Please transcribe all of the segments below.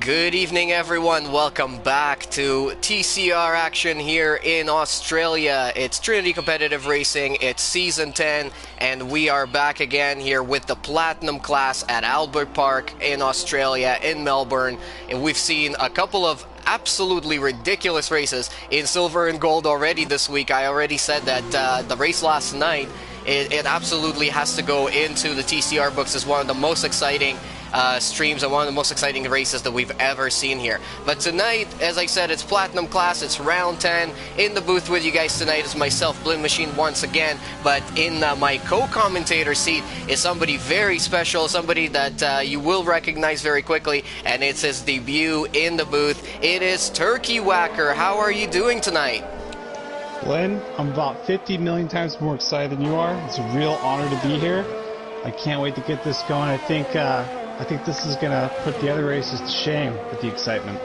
Good evening, everyone. Welcome back to TCR action here in Australia. It's Trinity Competitive Racing. It's Season 10, and we are back again here with the Platinum class at Albert Park in Australia, in Melbourne. And we've seen a couple of absolutely ridiculous races in silver and gold already this week. I already said that the race last night, it absolutely has to go into the TCR books as one of the most exciting streams and one of the most exciting races that we've ever seen here. But tonight, as I said, it's Platinum class, it's round 10. In the booth with you guys tonight is myself, BLIN-MACHINE, once again, but in my co-commentator seat is somebody very special, somebody that you will recognize very quickly, and it's his debut in the booth. It is Turkey Whacker. How are you doing tonight? Blin, I'm about 50 million times more excited than you are. It's a real honor to be here. I can't wait to get this going. I think this is going to put the other races to shame with the excitement.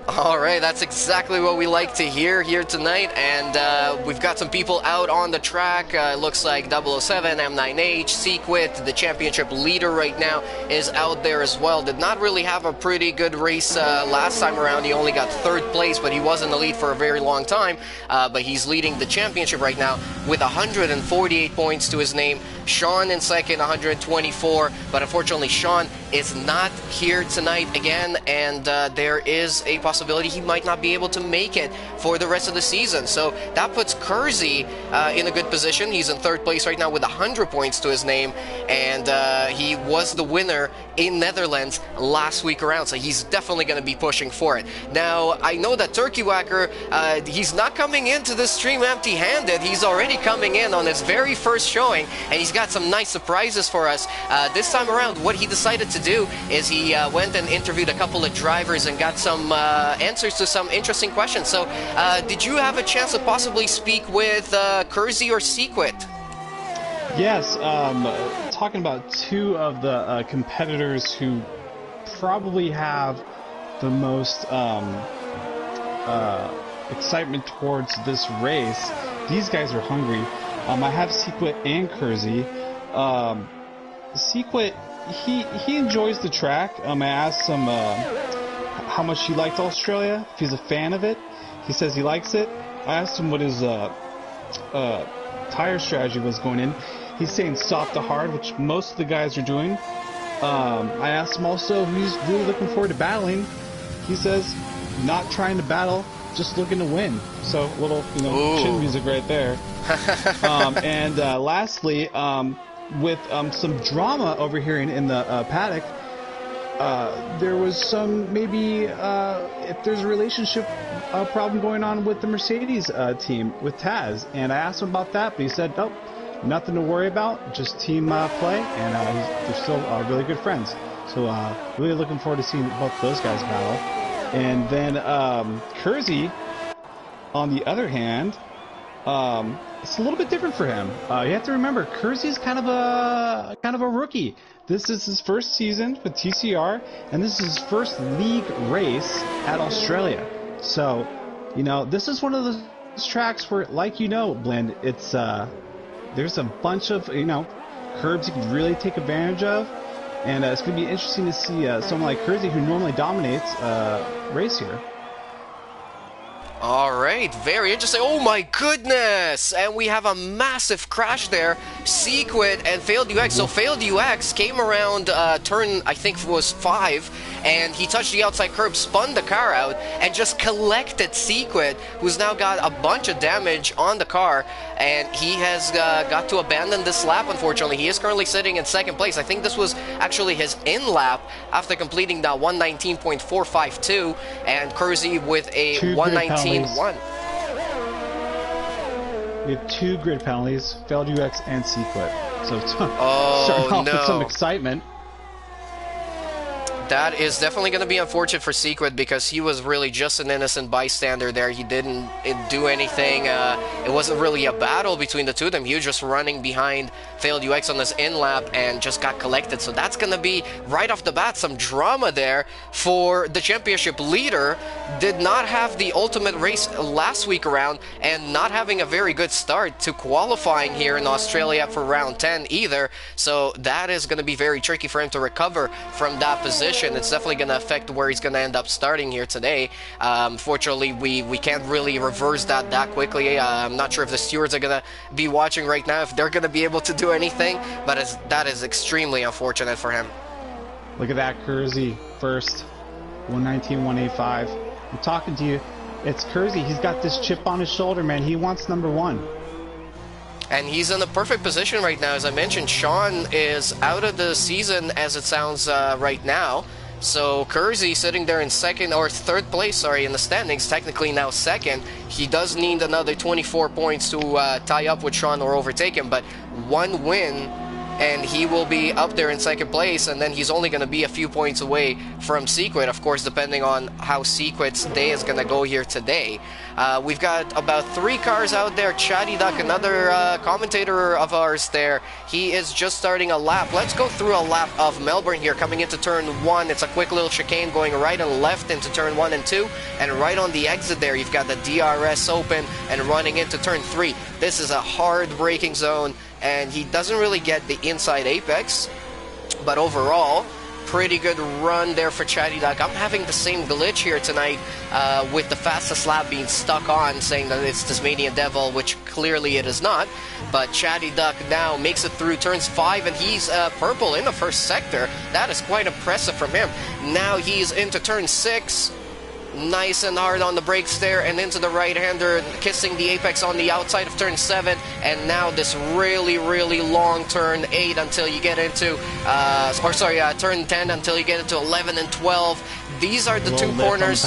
All right, that's exactly what we like to hear here tonight, and we've got some people out on the track. It looks like 007, M9H, Sequit, the championship leader right now, is out there as well. Did not really have a pretty good race last time around. He only got third place, but he was in the lead for a very long time. But he's leading the championship right now with 148 points to his name. Sean in second, 124, but unfortunately Sean is not here tonight again, and there is a possibility he might not be able to make it for the rest of the season. So that puts Kersey in a good position. He's in third place right now with 100 points to his name, and he was the winner in Netherlands last week around, so he's definitely going to be pushing for it. Now, I know that Turkey Whacker, he's not coming into this stream empty-handed. He's already coming in on his very first showing, and he's got some nice surprises for us. This time around, what he decided to do is he went and interviewed a couple of drivers and got some answers to some interesting questions. So, did you have a chance to possibly speak with Kersey or Sequit? Yes, talking about two of the competitors who probably have the most excitement towards this race. These guys are hungry. I have Sequit and Kersey. Sequit, he enjoys the track. I asked him how much he liked Australia, if he's a fan of it. He says he likes it. I asked him what his tire strategy was going in. He's saying soft to hard, which most of the guys are doing. I asked him also if he's really looking forward to battling. He says not trying to battle, just looking to win. So a little, chin music right there. And lastly, with some drama over here in the paddock, there was some maybe if there's a relationship problem going on with the Mercedes team with Taz, and I asked him about that, but he said nope, nothing to worry about, just team play, and they're still really good friends. So really looking forward to seeing both those guys battle. And then Kersey, on the other hand, it's a little bit different for him. You have to remember, Kersey's kind of a rookie. This is his first season with TCR, and this is his first league race at Australia. So, this is one of those tracks where, like Blend, it's there's a bunch of curbs you can really take advantage of, and it's going to be interesting to see someone like Kersey, who normally dominates, race here. All right, very interesting. Oh my goodness! And we have a massive crash there. Sequit and Failed UX. So Failed UX came around turn, I think it was 5, and he touched the outside curb, spun the car out, and just collected Sequit, who's now got a bunch of damage on the car, and he has got to abandon this lap, unfortunately. He is currently sitting in second place. I think this was actually his in-lap after completing that 119.452, and Kersey with a 119.1. We have 2 grid penalties, Failed UX and Sequit. So it's starting off with some excitement. That is definitely going to be unfortunate for Sequit, because he was really just an innocent bystander there. He didn't do anything. It wasn't really a battle between the two of them. He was just running behind Failed UX on this in-lap and just got collected. So that's going to be, right off the bat, some drama there for the championship leader. Did not have the ultimate race last week around, and not having a very good start to qualifying here in Australia for round 10 either. So that is going to be very tricky for him to recover from that position. position, it's definitely going to affect where he's going to end up starting here today. Fortunately, we can't really reverse that quickly. I'm not sure if the stewards are going to be watching right now, if they're going to be able to do anything, but that is extremely unfortunate for him. Look at that, Kersey first, 119, 185. I'm talking to you. It's Kersey. He's got this chip on his shoulder, man. He wants number one. And he's in the perfect position right now. As I mentioned, Sean is out of the season as it sounds right now. So Kersey sitting there in second or third place, sorry, in the standings, technically now second. He does need another 24 points to tie up with Sean or overtake him, but one win and he will be up there in second place, and then he's only going to be a few points away from Sequit, of course, depending on how Sequit's day is going to go here today. We've got about 3 cars out there. Chatty Duck, another commentator of ours there, he is just starting a lap. Let's go through a lap of Melbourne here, coming into turn 1. It's a quick little chicane going right and left into turn 1 and 2, and right on the exit there, you've got the DRS open and running into turn 3. This is a hard braking zone, and he doesn't really get the inside apex, but overall, pretty good run there for Chatty Duck. I'm having the same glitch here tonight with the fastest lap being stuck on, saying that it's Tasmanian Devil, which clearly it is not. But Chatty Duck now makes it through turns 5, and he's purple in the first sector. That is quite impressive from him. Now he's into turn 6. Nice and hard on the brakes there, and into the right-hander, kissing the apex on the outside of turn 7, and now this really, really long turn 8 until you get into, turn 10 until you get into 11 and 12. These are the 2 corners.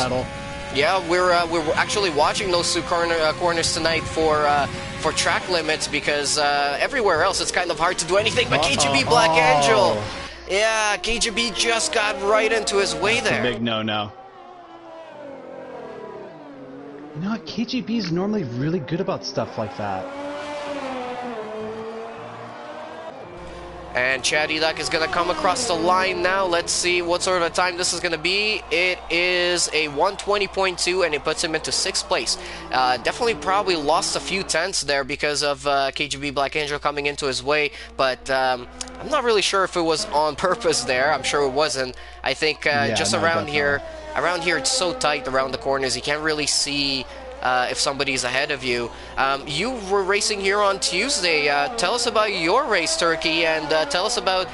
Yeah, we're actually watching those 2 corners tonight for track limits, because everywhere else it's kind of hard to do anything. But KGB Black Angel, yeah, KGB just got right into his way there. Big no-no. You know what? KGB is normally really good about stuff like that. And Chatty Duck is going to come across the line now. Let's see what sort of a time this is going to be. It is a 120.2, and it puts him into 6th place. Definitely probably lost a few tenths there because of KGB Black Angel coming into his way, but I'm not really sure if it was on purpose there. I'm sure it wasn't. I think just around here, it's so tight around the corners, you can't really see if somebody's ahead of you. You were racing here on Tuesday. Tell us about your race, Turkey, and tell us about,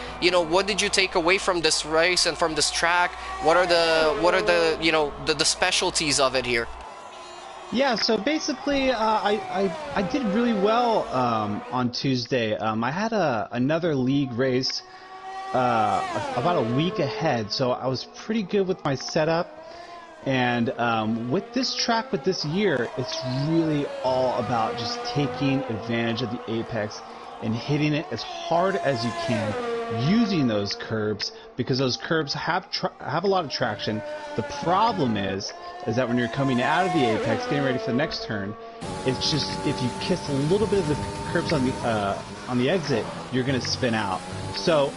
what did you take away from this race and from this track? What are the specialties of it here? Yeah, so basically, I did really well on Tuesday. I had another league race about a week ahead, so I was pretty good with my setup. And with this track, with this year, it's really all about just taking advantage of the apex and hitting it as hard as you can, using those curbs, because those curbs have a lot of traction. The problem is that when you're coming out of the apex, getting ready for the next turn, it's just, if you kiss a little bit of the curbs on the exit, you're going to spin out. So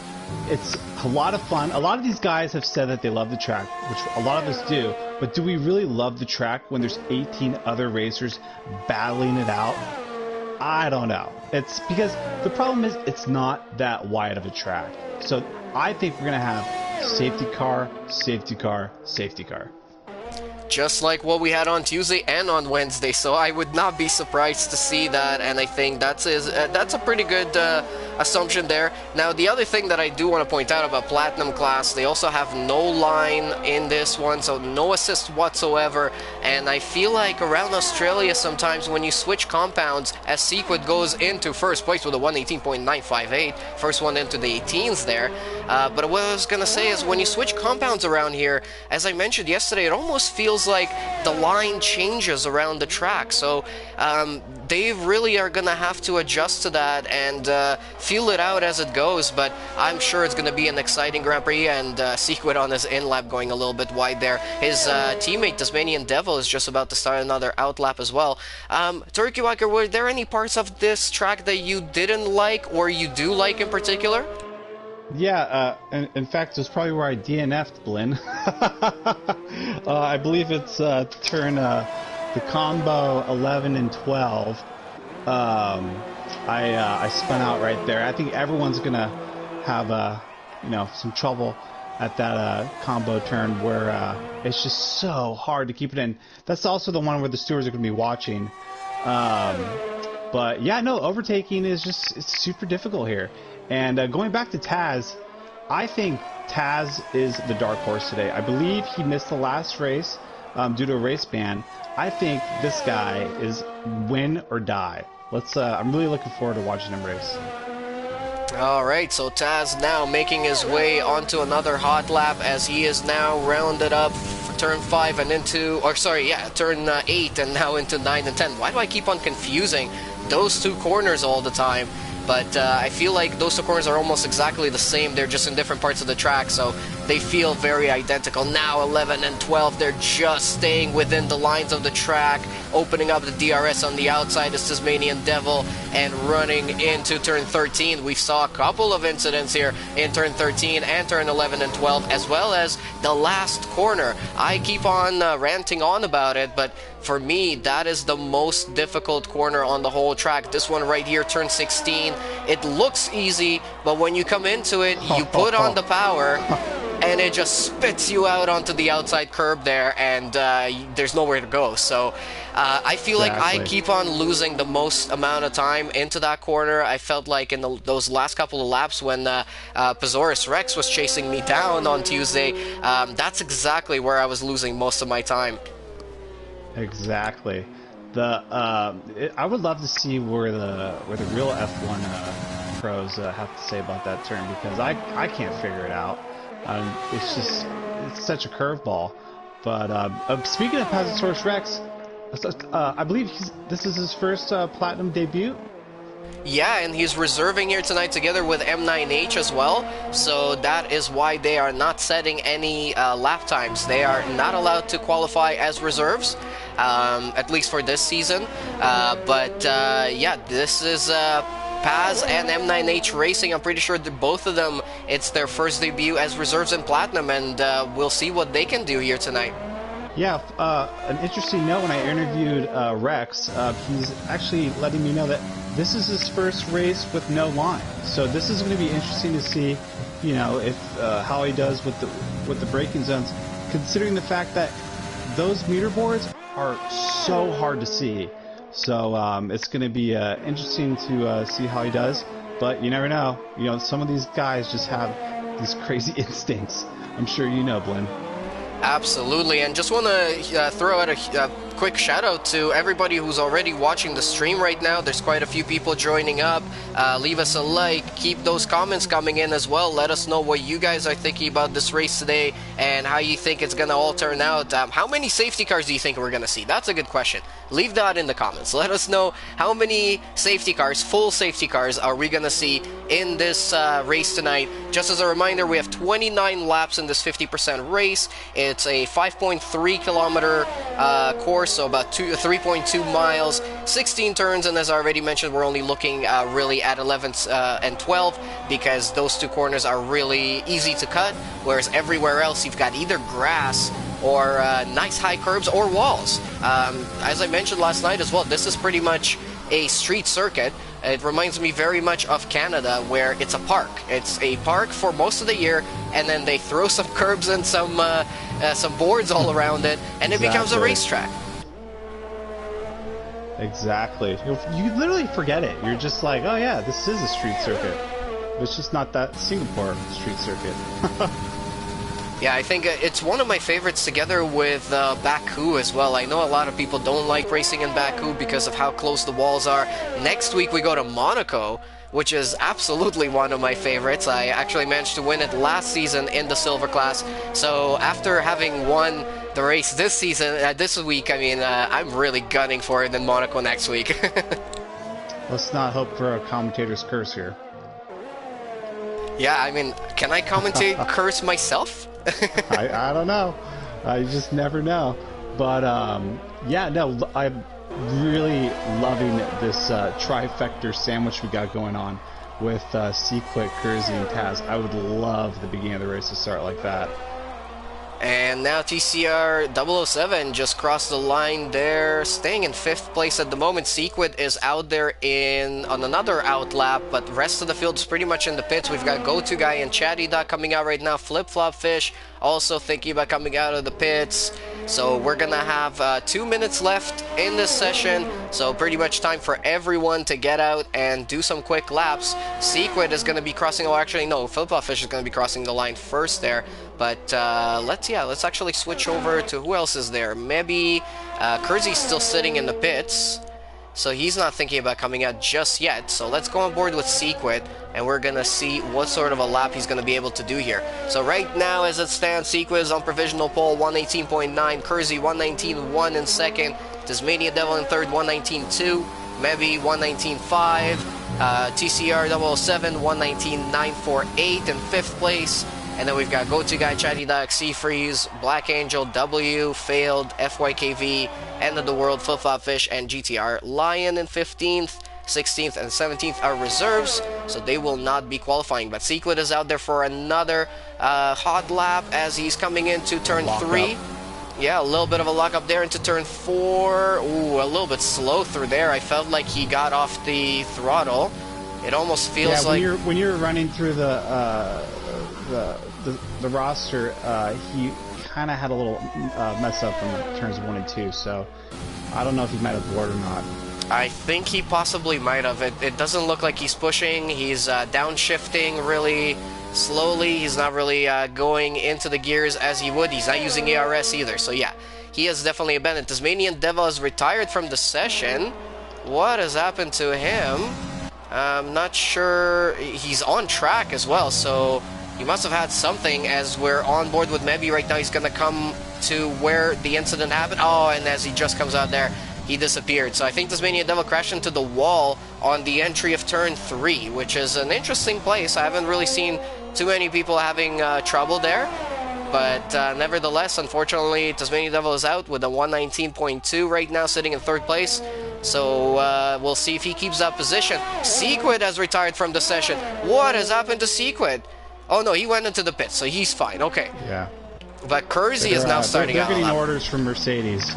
it's a lot of fun. A lot of these guys have said that they love the track, which a lot of us do, but do we really love the track when there's 18 other racers battling it out? I don't know. It's because the problem is it's not that wide of a track. So I think we're going to have safety car, safety car, safety car. Just like what we had on Tuesday and on Wednesday, so I would not be surprised to see that, and I think that's a pretty good assumption there. Now, the other thing that I do want to point out about Platinum class, they also have no line in this one, so no assist whatsoever, and I feel like around Australia sometimes when you switch compounds, as Sequit goes into first place with a 118.958, first one into the 18s there, but what I was going to say is when you switch compounds around here, as I mentioned yesterday, it almost feels like the line changes around the track, so they really are gonna have to adjust to that and feel it out as it goes, but I'm sure it's gonna be an exciting Grand Prix, and Sequit on his in-lap going a little bit wide there. His teammate Tasmanian Devil is just about to start another out-lap as well. Turkey Walker, were there any parts of this track that you didn't like or you do like in particular? Yeah, in fact, it's probably where I DNF'd Blin. I believe it's turn the combo 11 and 12. I spun out right there. I think everyone's gonna have some trouble at that combo turn where it's just so hard to keep it in. That's also the one where the stewards are going to be watching. But yeah, no, overtaking is just it's super difficult here. And going back to Taz, I think Taz is the dark horse today. I believe he missed the last race due to a race ban. I think this guy is win or die. I'm really looking forward to watching him race. All right, so Taz now making his way onto another hot lap as he is now rounded up turn 5 and into, or sorry, yeah, turn 8 and now into 9 and 10. Why do I keep on confusing those two corners all the time? But I feel like those two corners are almost exactly the same. They're just in different parts of the track, so they feel very identical. Now 11 and 12, they're just staying within the lines of the track, opening up the DRS on the outside, the Tasmanian Devil, and running into turn 13. We saw a couple of incidents here in turn 13 and turn 11 and 12, as well as the last corner. I keep on ranting on about it, but for me, that is the most difficult corner on the whole track. This one right here, turn 16, it looks easy, but when you come into it, you put on the power, and it just spits you out onto the outside curb there, and there's nowhere to go. So I feel like I keep on losing the most amount of time into that corner. I felt like in those last couple of laps when Pazorus Rex was chasing me down on Tuesday, that's exactly where I was losing most of my time. Exactly. I would love to see where the real F1 pros have to say about that turn, because I can't figure it out. It's such a curveball. But speaking of Pazorus Rex, I believe this is his first platinum debut. Yeah, and he's reserving here tonight together with M9H as well, so that is why they are not setting any lap times. They are not allowed to qualify as reserves, at least for this season. Yeah, this is Paz and M9H Racing. I'm pretty sure that both of them, it's their first debut as reserves in Platinum, and we'll see what they can do here tonight. Yeah, an interesting note, when I interviewed Rex, he's actually letting me know that this is his first race with no line. So this is going to be interesting to see, you know, if how he does with the braking zones, considering the fact that those meter boards are so hard to see. So it's going to be interesting to see how he does. But you never know. You know, some of these guys just have these crazy instincts. I'm sure you know, Blin. Absolutely, and just want to throw out a quick shout out to everybody who's already watching the stream right now. There's quite a few people joining up. Leave us a like, keep those comments coming in as well. Let us know what you guys are thinking about this race today and how you think it's going to all turn out. How many safety cars do you think we're going to see? That's a good question. Leave that in the comments. Let us know how many safety cars, full safety cars, are we going to see in this race tonight. Just as a reminder, we have 29 laps in this 50% race. It's a 5.3 kilometer course, so about 3.2 miles, 16 turns, and as I already mentioned, we're only looking really at 11 and 12 because those two corners are really easy to cut, whereas everywhere else you've got either grass or nice high curbs or walls. As I mentioned last night as well, this is pretty much a street circuit. It reminds me very much of Canada, where it's a park. It's a park for most of the year, and then they throw some curbs and some boards all around it, and it becomes a racetrack. Exactly. You literally forget it. You're just like, oh yeah, this is a street circuit. It's just not that Singapore street circuit. Yeah, I think it's one of my favorites together with Baku as well. I know a lot of people don't like racing in Baku because of how close the walls are. Next week we go to Monaco, which is absolutely one of my favorites. I actually managed to win it last season in the silver class. So after having won the race this season, this week, I mean, I'm really gunning for it in Monaco next week. Let's not hope for a commentator's curse here. Yeah, I mean, can I commentate curse myself? I don't know. You just never know. But yeah, no, I'm really loving this trifecta sandwich we got going on with Sequit, Kersey, and Taz. I would love the beginning of the race to start like that. And now TCR 007 just crossed the line there, staying in 5th place at the moment. Sequid is out there on another out lap, but the rest of the field is pretty much in the pits. We've got Go-To Guy and Chatty Duck coming out right now. Flip Flop Fish also thinking about coming out of the pits. So we're gonna have 2 minutes left in this session, so pretty much time for everyone to get out and do some quick laps. Sequid is gonna be crossing, oh actually no, Flip Flop Fish is gonna be crossing the line first there. But let's actually switch over to who else is there. Maybe Kersey's still sitting in the pits, so he's not thinking about coming out just yet. So let's go on board with Sequid, and we're gonna see what sort of a lap he's gonna be able to do here. So right now, as it stands, Sequid is on provisional pole, 118.9. Kersey 119.1 in second. Tasmania Devil in third, 119.2. Maybe 119.5. TCR 007 119.948 in 5th place. And then we've got Go-To Guy, Chatty Duck, Seafreeze, Black Angel, W, Failed, FYKV, End of the World, Flip Flop Fish, and GTR. Lion in 15th, 16th, and 17th are reserves, so they will not be qualifying. But Sequid is out there for another hot lap as he's coming into turn 3. Yeah, a little bit of a lock up there into turn 4. Ooh, a little bit slow through there. I felt like he got off the throttle. It almost feels like when you're running through the roster, he kind of had a little mess up in turns 1 and 2, so I don't know if he might have bored or not. I think he possibly might have. It doesn't look like he's pushing. He's downshifting really slowly. He's not really going into the gears as he would. He's not using ARS either, so yeah, he has definitely abandoned. Tasmanian Devil has retired from the session. What has happened to him? I'm not sure. He's on track as well, so he must have had something. As we're on board with Mebi right now, he's going to come to where the incident happened. Oh, and as he just comes out there, he disappeared. So I think Tasmania Devil crashed into the wall on the entry of turn 3, which is an interesting place. I haven't really seen too many people having trouble there. But nevertheless, unfortunately, Tasmania Devil is out with a 119.2 right now, sitting in 3rd place. So we'll see if he keeps that position. Sequid has retired from the session. What has happened to Sequid? Oh no, he went into the pit, so he's fine. Okay. Yeah. But Kersey is now starting out. They're getting orders from Mercedes.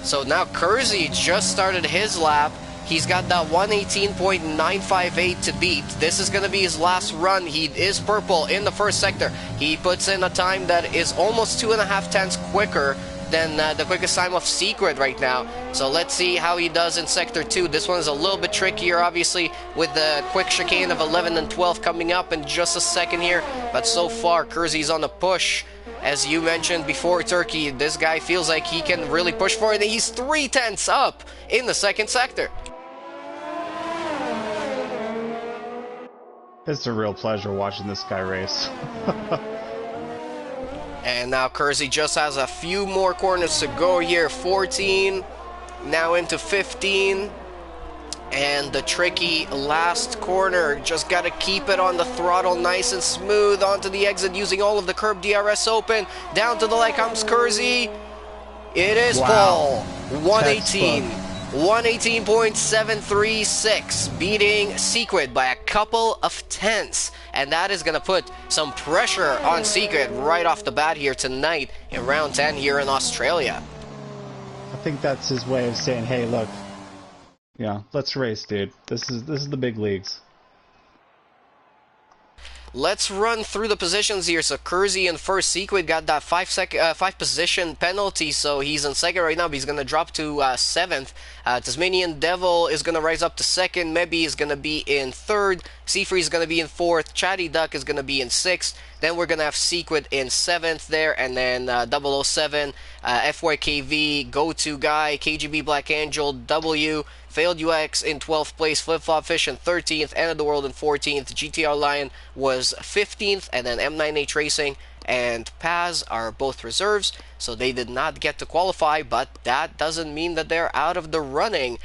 So now Kersey just started his lap. He's got that 118.958 to beat. This is going to be his last run. He is purple in the 1st sector. He puts in a time that is almost 2.5 tenths quicker than the quickest time of Sequid right now. So let's see how he does in Sector 2. This one is a little bit trickier, obviously, with the quick chicane of 11 and 12 coming up in just a second here. But so far, Kersey's on the push. As you mentioned before, Turkey, this guy feels like he can really push for it. And he's 3 tenths up in the 2nd sector. It's a real pleasure watching this guy race. And now Kersey just has a few more corners to go here. 14, now into 15. And the tricky last corner. Just got to keep it on the throttle nice and smooth onto the exit using all of the curb DRS open. Down to the leg comes Kersey. It is Paul. 118. 118.736, beating Sequid by a couple of tenths. And that is going to put some pressure on Sequid right off the bat here tonight in round 10 here in Australia. I think that's his way of saying, hey, look, yeah, let's race, dude. This is the big leagues. Let's run through the positions here. So Kersey in 1st, Sequid got that 5 position penalty, so he's in 2nd right now, but he's going to drop to 7th. Tasmanian Devil is going to rise up to 2nd. Mebi is going to be in 3rd. Seafree is going to be in 4th. Chatty Duck is going to be in 6th. Then we're going to have Sequid in 7th there, and then 007, FYKV, Go-To Guy, KGB Black Angel, W, Failed UX in 12th place, Flip Flop Fish in 13th, End of the World in 14th, GTR Lion was 15th, and then M9H Racing and Paz are both reserves, so they did not get to qualify, but that doesn't mean that they're out of the running.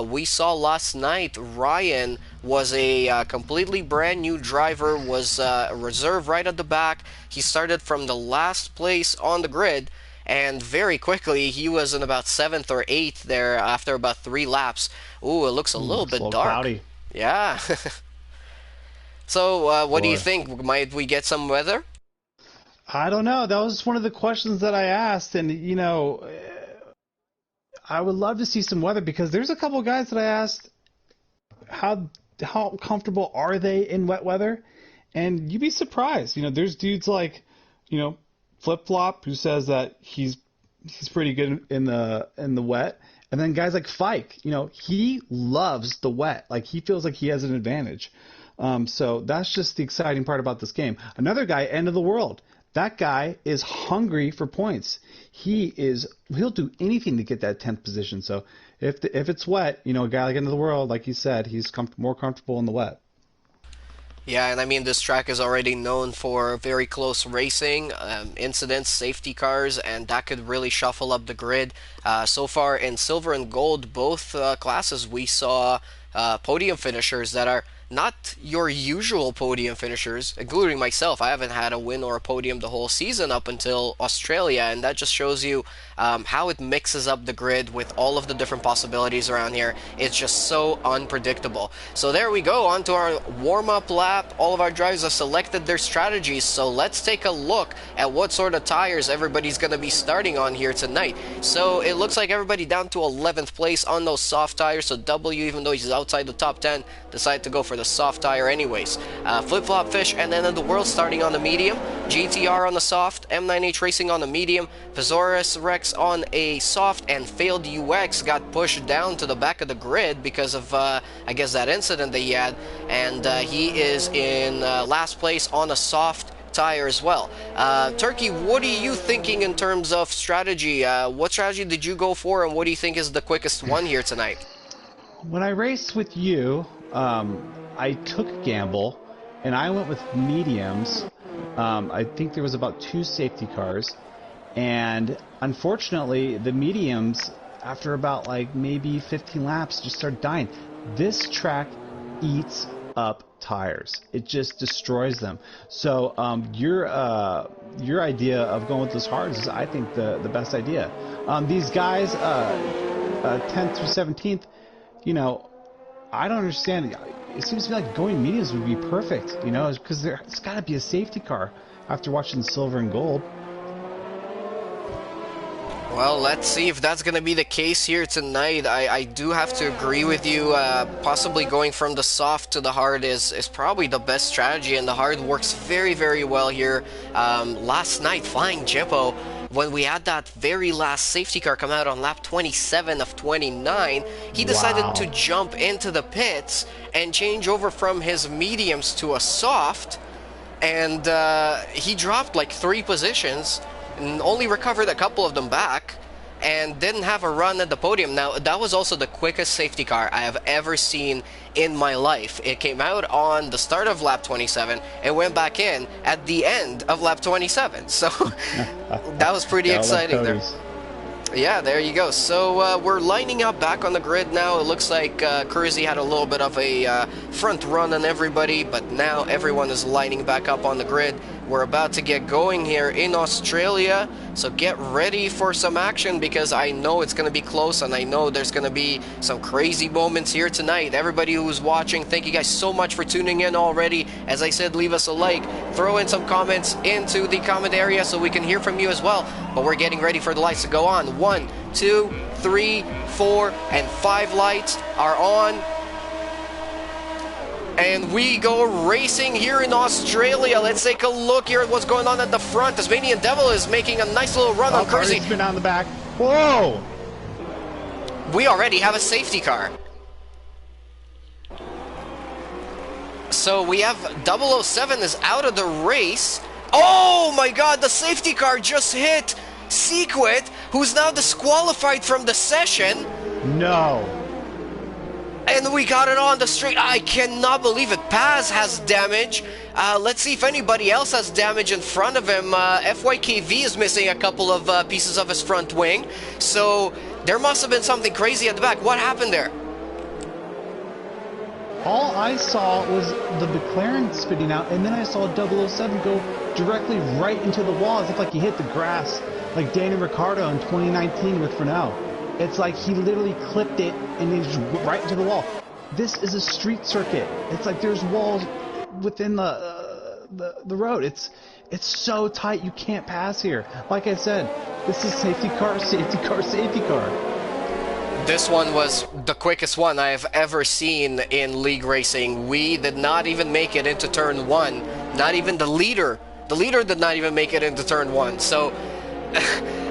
We saw last night Ryan was a completely brand new driver, was a reserve right at the back. He started from the last place on the grid, and very quickly he was in about 7th or 8th there after about 3 laps. Ooh, it looks a little bit dark. Cloudy. Yeah. So what do you think? Might we get some weather? I don't know. That was one of the questions that I asked, and you know, I would love to see some weather because there's a couple of guys that I asked how comfortable are they in wet weather, and you'd be surprised. You know, there's dudes like, you know, Flip Flop who says that he's pretty good in the wet, and then guys like Fike, you know, he loves the wet. Like he feels like he has an advantage. So that's just the exciting part about this game. Another guy, End of the World. That guy is hungry for points. He'll do anything to get that 10th position. So if it's wet, you know, a guy like End of the World, like you said, he's more comfortable in the wet. Yeah, and I mean, this track is already known for very close racing, incidents, safety cars, and that could really shuffle up the grid. So far in silver and gold, both classes, we saw podium finishers that are not your usual podium finishers, including myself. I haven't had a win or a podium the whole season up until Australia, and that just shows you how it mixes up the grid with all of the different possibilities around here. It's just so unpredictable. So there we go, on to our warm-up lap. All of our drivers have selected their strategies, so let's take a look at what sort of tires everybody's going to be starting on here tonight. So it looks like everybody down to 11th place on those soft tires, so W, even though he's outside the top 10, decided to go for the soft tire anyways. Flip Flop Fish and End of the World starting on the medium, GTR on the soft, M9H Racing on the medium, Pizorus Rex on a soft, and Failed UX got pushed down to the back of the grid because of, I guess, that incident that he had, and he is in last place on a soft tire as well. Turkey, what are you thinking in terms of strategy? What strategy did you go for, and what do you think is the quickest one here tonight? When I raced with you, I took a gamble, and I went with mediums. I think there was about 2 safety cars, and unfortunately, the mediums, after about like maybe 15 laps, just started dying. This track eats up tires. It just destroys them. So your idea of going with those hards is, I think, the best idea. These guys, 10th through 17th, you know, I don't understand. It seems to me like going mediums would be perfect, you know, because there's got to be a safety car after watching silver and gold. Well, let's see if that's going to be the case here tonight. I do have to agree with you. Possibly going from the soft to the hard is probably the best strategy, and the hard works very, very well here. Last night, Flying Jippo, when we had that very last safety car come out on lap 27 of 29, he decided to jump into the pits and change over from his mediums to a soft, and he dropped like 3 positions and only recovered a couple of them back and didn't have a run at the podium. Now, that was also the quickest safety car I have ever seen in my life. It came out on the start of lap 27 and went back in at the end of lap 27. So that was pretty exciting there. Yeah, there you go. So we're lining up back on the grid now. It looks like Kersey had a little bit of a front run on everybody, but now everyone is lining back up on the grid. We're about to get going here in Australia, so get ready for some action because I know it's going to be close, and I know there's going to be some crazy moments here tonight. Everybody who's watching, thank you guys so much for tuning in already. As I said, leave us a like, throw in some comments into the comment area so we can hear from you as well. But we're getting ready for the lights to go on. 1, 2, 3, 4, and 5 lights are on. And we go racing here in Australia. Let's take a look here at what's going on at the front. Tasmanian Devil is making a nice little run on Kersey. Been on the back. Whoa! We already have a safety car. So we have 007 is out of the race. Oh my god, the safety car just hit Sequit, who's now disqualified from the session. No. And we got it on the straight. I cannot believe it. Paz has damage. Let's see if anybody else has damage in front of him. FYKV is missing a couple of pieces of his front wing. So there must have been something crazy at the back. What happened there? All I saw was the McLaren spitting out, and then I saw 007 go directly right into the wall as if like he hit the grass, like Danny Ricciardo in 2019 with Fresnel. It's like he literally clipped it and he just went right into the wall. This is a street circuit. It's like there's walls within the road. It's It's so tight, you can't pass here. Like I said, this is safety car, safety car, safety car. This one was the quickest one I have ever seen in league racing. We did not even make it into turn 1. Not even the leader. The leader did not even make it into turn 1. So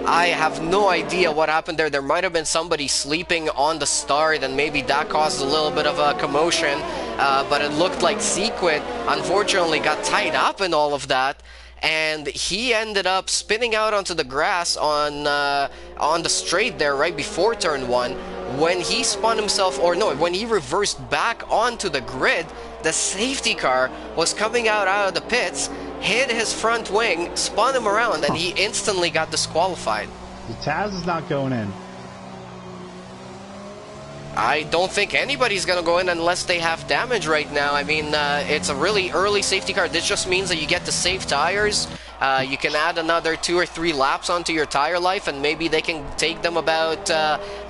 I have no idea what happened there. There might have been somebody sleeping on the start, and maybe that caused a little bit of a commotion. But it looked like Sequit, unfortunately, got tied up in all of that. And he ended up spinning out onto the grass on the straight there right before turn 1. When he spun himself, or no, when he reversed back onto the grid, the safety car was coming out of the pits, hit his front wing, spun him around, and he instantly got disqualified. The Taz is not going in. I don't think anybody's going to go in unless they have damage right now. I mean, it's a really early safety car. This just means that you get to save tires. You can add another 2 or 3 laps onto your tire life, and maybe they can take them about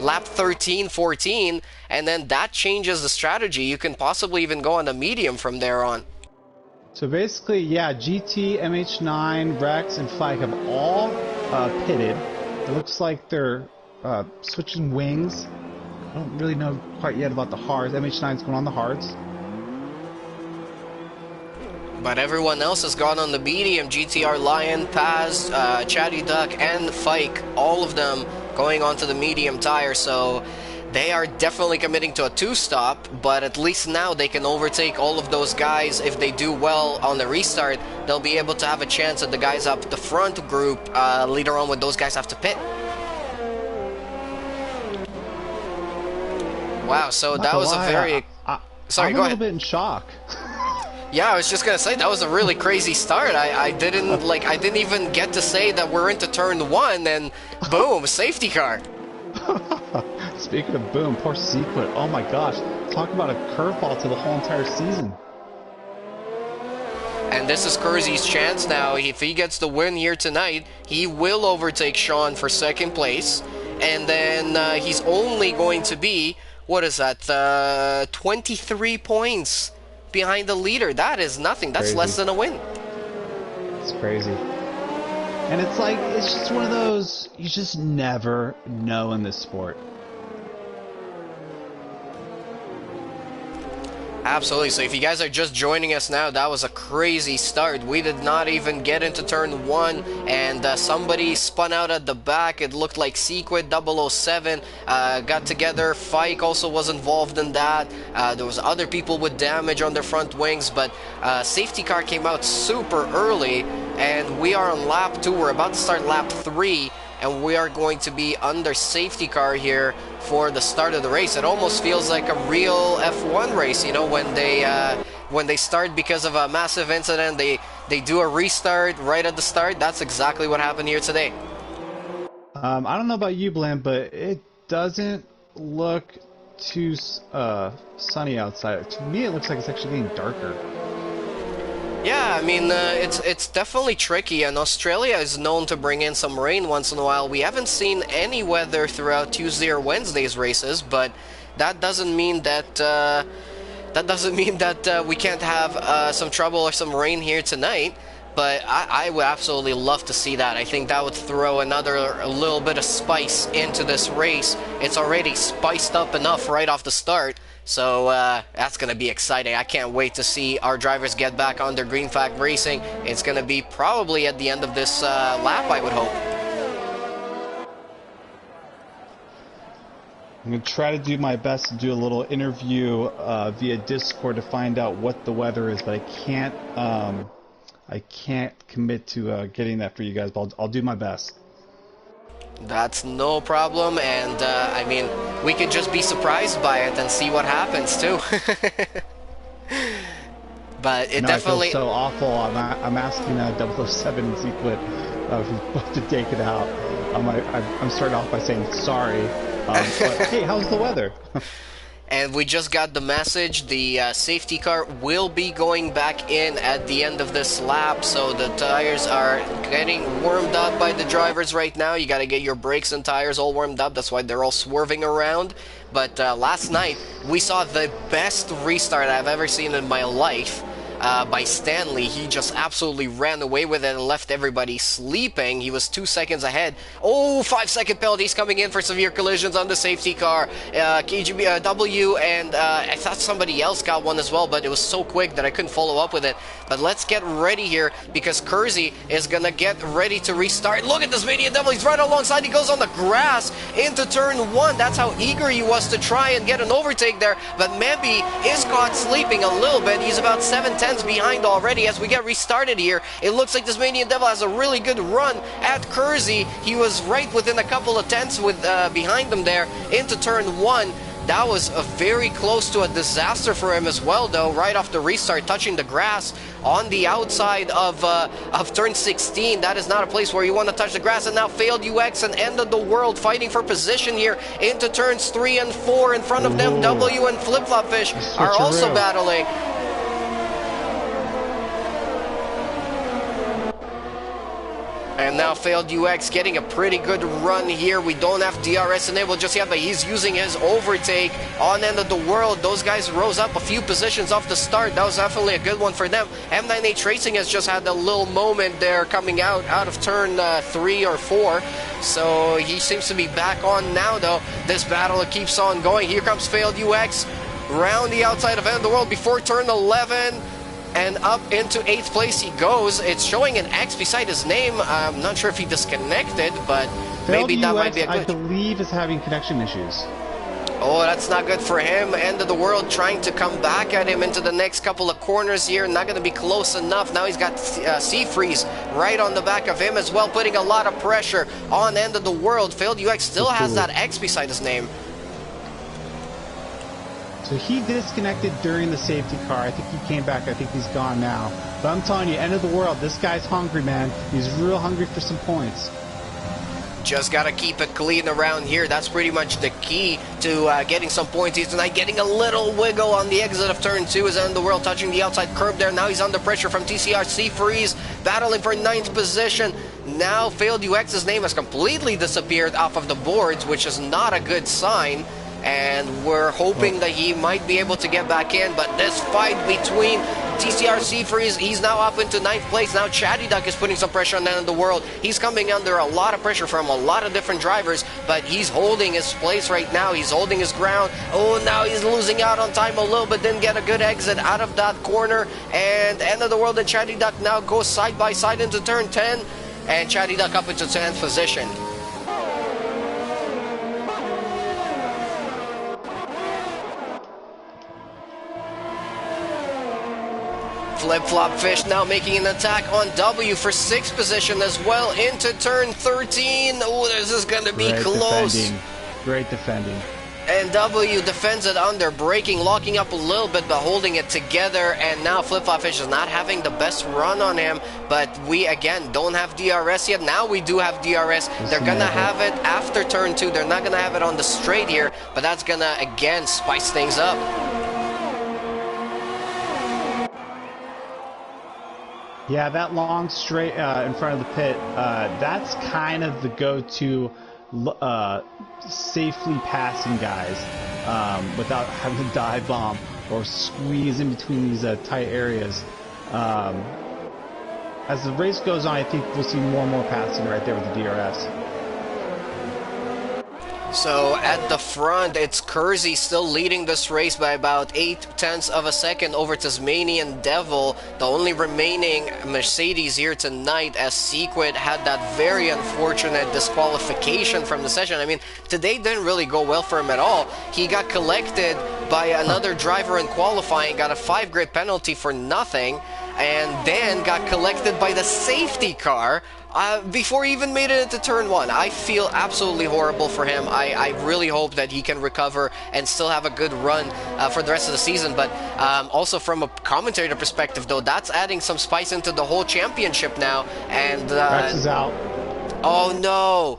lap 13, 14, and then that changes the strategy. You can possibly even go on a medium from there on. So basically, yeah, GT, MH9, Rex, and Fike have all pitted. It looks like they're switching wings. I don't really know quite yet about the hards. MH9's going on the hards. But everyone else has gone on the medium. GTR, Lion, Paz, Chatty Duck, and Fike, all of them going onto the medium tire. So they are definitely committing to a 2-stop, but at least now they can overtake all of those guys. If they do well on the restart, they'll be able to have a chance at the guys up the front group later on when those guys have to pit. Wow, so that was a very... Sorry, I'm go ahead. a little bit in shock. Yeah, I was just gonna say, that was a really crazy start. I didn't even get to say that we're into turn 1, and boom, safety car. Speaking of boom, poor Sequit. Oh my gosh, talk about a curveball to the whole entire season. And this is Kersey's chance now. If he gets the win here tonight, he will overtake Sean for 2nd place, and then he's only going to be, what is that, 23 points behind the leader. That is nothing. That's crazy. Less than a win. It's crazy. And it's like, it's just one of those, you just never know in this sport. Absolutely. So if you guys are just joining us now, that was a crazy start. We did not even get into turn 1, and somebody spun out at the back. It looked like Sequit 007 got together. Fike also was involved in that. There was other people with damage on their front wings, but safety car came out super early, and we are on lap 2. We're about to start lap 3, and we are going to be under safety car here for the start of the race. It almost feels like a real F1 race, you know, when they start because of a massive incident, they do a restart right at the start. That's exactly what happened here today. I don't know about you, BLIN, but it doesn't look too sunny outside. To me, it looks like it's actually getting darker. Yeah, I mean, it's definitely tricky, and Australia is known to bring in some rain once in a while. We haven't seen any weather throughout Tuesday or Wednesday's races, but that doesn't mean that we can't have some trouble or some rain here tonight. But I would absolutely love to see that. I think that would throw a little bit of spice into this race. It's already spiced up enough right off the start. So that's going to be exciting. I can't wait to see our drivers get back on their Green Flag Racing. It's going to be probably at the end of this lap, I would hope. I'm going to try to do my best to do a little interview via Discord to find out what the weather is, but I can't commit to getting that for you guys, but I'll do my best. That's no problem, and I mean, we could just be surprised by it and see what happens too. But it definitely... I feel so awful. I'm asking 007 Sequit to take it out. I'm starting off by saying sorry. But hey, how's the weather? And we just got the message, the safety car will be going back in at the end of this lap, so the tires are getting warmed up by the drivers right now. You got to get your brakes and tires all warmed up, that's why they're all swerving around. But last night, we saw the best restart I've ever seen in my life. by Stanley. He just absolutely ran away with it and left everybody sleeping. He was 2 seconds ahead. Oh, 5-second penalties coming in for severe collisions on the safety car. KGBW and I thought somebody else got one as well, but it was so quick that I couldn't follow up with it. But let's get ready here because Kersey is gonna get ready to restart. Look at this Tasmanian Devil. He's right alongside. He goes on the grass into turn 1. That's how eager he was to try and get an overtake there. But Memby is caught sleeping a little bit. He's about 7/10ths behind already as we get restarted here. It looks like Tasmanian Devil has a really good run at Kersey. He was right within a couple of tenths with behind him there into turn 1. That was very close to a disaster for him as well, though, right off the restart, touching the grass on the outside of turn 16. That is not a place where you want to touch the grass. And now failed UX and End of the World fighting for position here into turns 3 and 4. In front of them, W and Flip-Flop Fish are also battling. And now failed UX getting a pretty good run here. We don't have DRS enabled just yet, but he's using his overtake on End of the World. Those guys rose up a few positions off the start. That was definitely a good one for them. M9H Racing has just had a little moment there coming out of turn 3 or 4. So he seems to be back on now, though. This battle keeps on going. Here comes failed UX round the outside of End of the World before turn 11. And up into 8th place he goes. It's showing an X beside his name. I'm not sure if he disconnected, but maybe that might be a good... I believe is having connection issues. Oh, that's not good for him. End of the World trying to come back at him into the next couple of corners here. Not going to be close enough. Now he's got Sea Freeze right on the back of him as well, putting a lot of pressure on End of the World. Failed UX still has that X beside his name. So he disconnected during the safety car. I think he came back. I think he's gone now. But I'm telling you, End of the World, this guy's hungry, man. He's real hungry for some points. Just got to keep it clean around here. That's pretty much the key to getting some points here tonight. Getting a little wiggle on the exit of turn 2 is End of the World touching the outside curb there. Now he's under pressure from TCR. Sea Freeze battling for 9th position. Now failed UX's name has completely disappeared off of the boards, which is not a good sign. And we're hoping that he might be able to get back in. But this fight between TCR Sea Freeze, he's now up into 9th place. Now Chatty Duck is putting some pressure on End of the World. He's coming under a lot of pressure from a lot of different drivers, but he's holding his place right now. He's holding his ground. Oh, now he's losing out on time a little bit. Didn't get a good exit out of that corner. And End of the World and Chatty Duck now go side by side into turn 10. And Chatty Duck up into 10th position. Flip-Flop Fish now making an attack on W for 6th position as well into turn 13. Oh, this is going to be close. Great defending. And W defends it under braking, locking up a little bit, but holding it together. And now Flip-Flop Fish is not having the best run on him, but we, again, don't have DRS yet. Now we do have DRS. They're going to have it after turn 2. They're not going to have it on the straight here, but that's going to, again, spice things up. Yeah, that long straight in front of the pit, that's kind of the go-to safely passing guys without having to dive bomb or squeeze in between these tight areas. As the race goes on, I think we'll see more and more passing right there with the DRS. So at the front, it's Kersey still leading this race by about 0.8 of a second over Tasmanian Devil, the only remaining Mercedes here tonight, as Sequit had that very unfortunate disqualification from the session. I mean, today didn't really go well for him at all. He got collected by another driver in qualifying, got a 5-grid penalty for nothing, and then got collected by the safety car before he even made it into turn 1. I feel absolutely horrible for him. I really hope that he can recover and still have a good run for the rest of the season. But also from a commentator perspective, though, that's adding some spice into the whole championship now. And Rex is out. Oh no!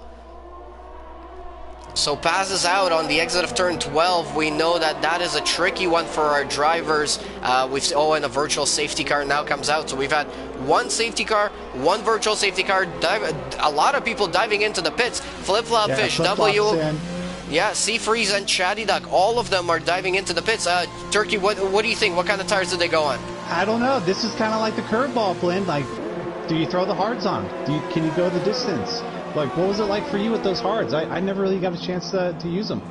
So passes out on the exit of turn 12. We know that that is a tricky one for our drivers. And a virtual safety car now comes out. So we've had one safety car, one virtual safety car, a lot of people diving into the pits. Flip-Flop Fish, W, yeah, Sea Freeze and Chatty Duck, all of them are diving into the pits. Turkey, what do you think? What kind of tires did they go on? I don't know. This is kind of like the curveball, Blin. Like, do you throw the hards on? Can you go the distance? Like, what was it like for you with those hards? I never really got a chance to use them.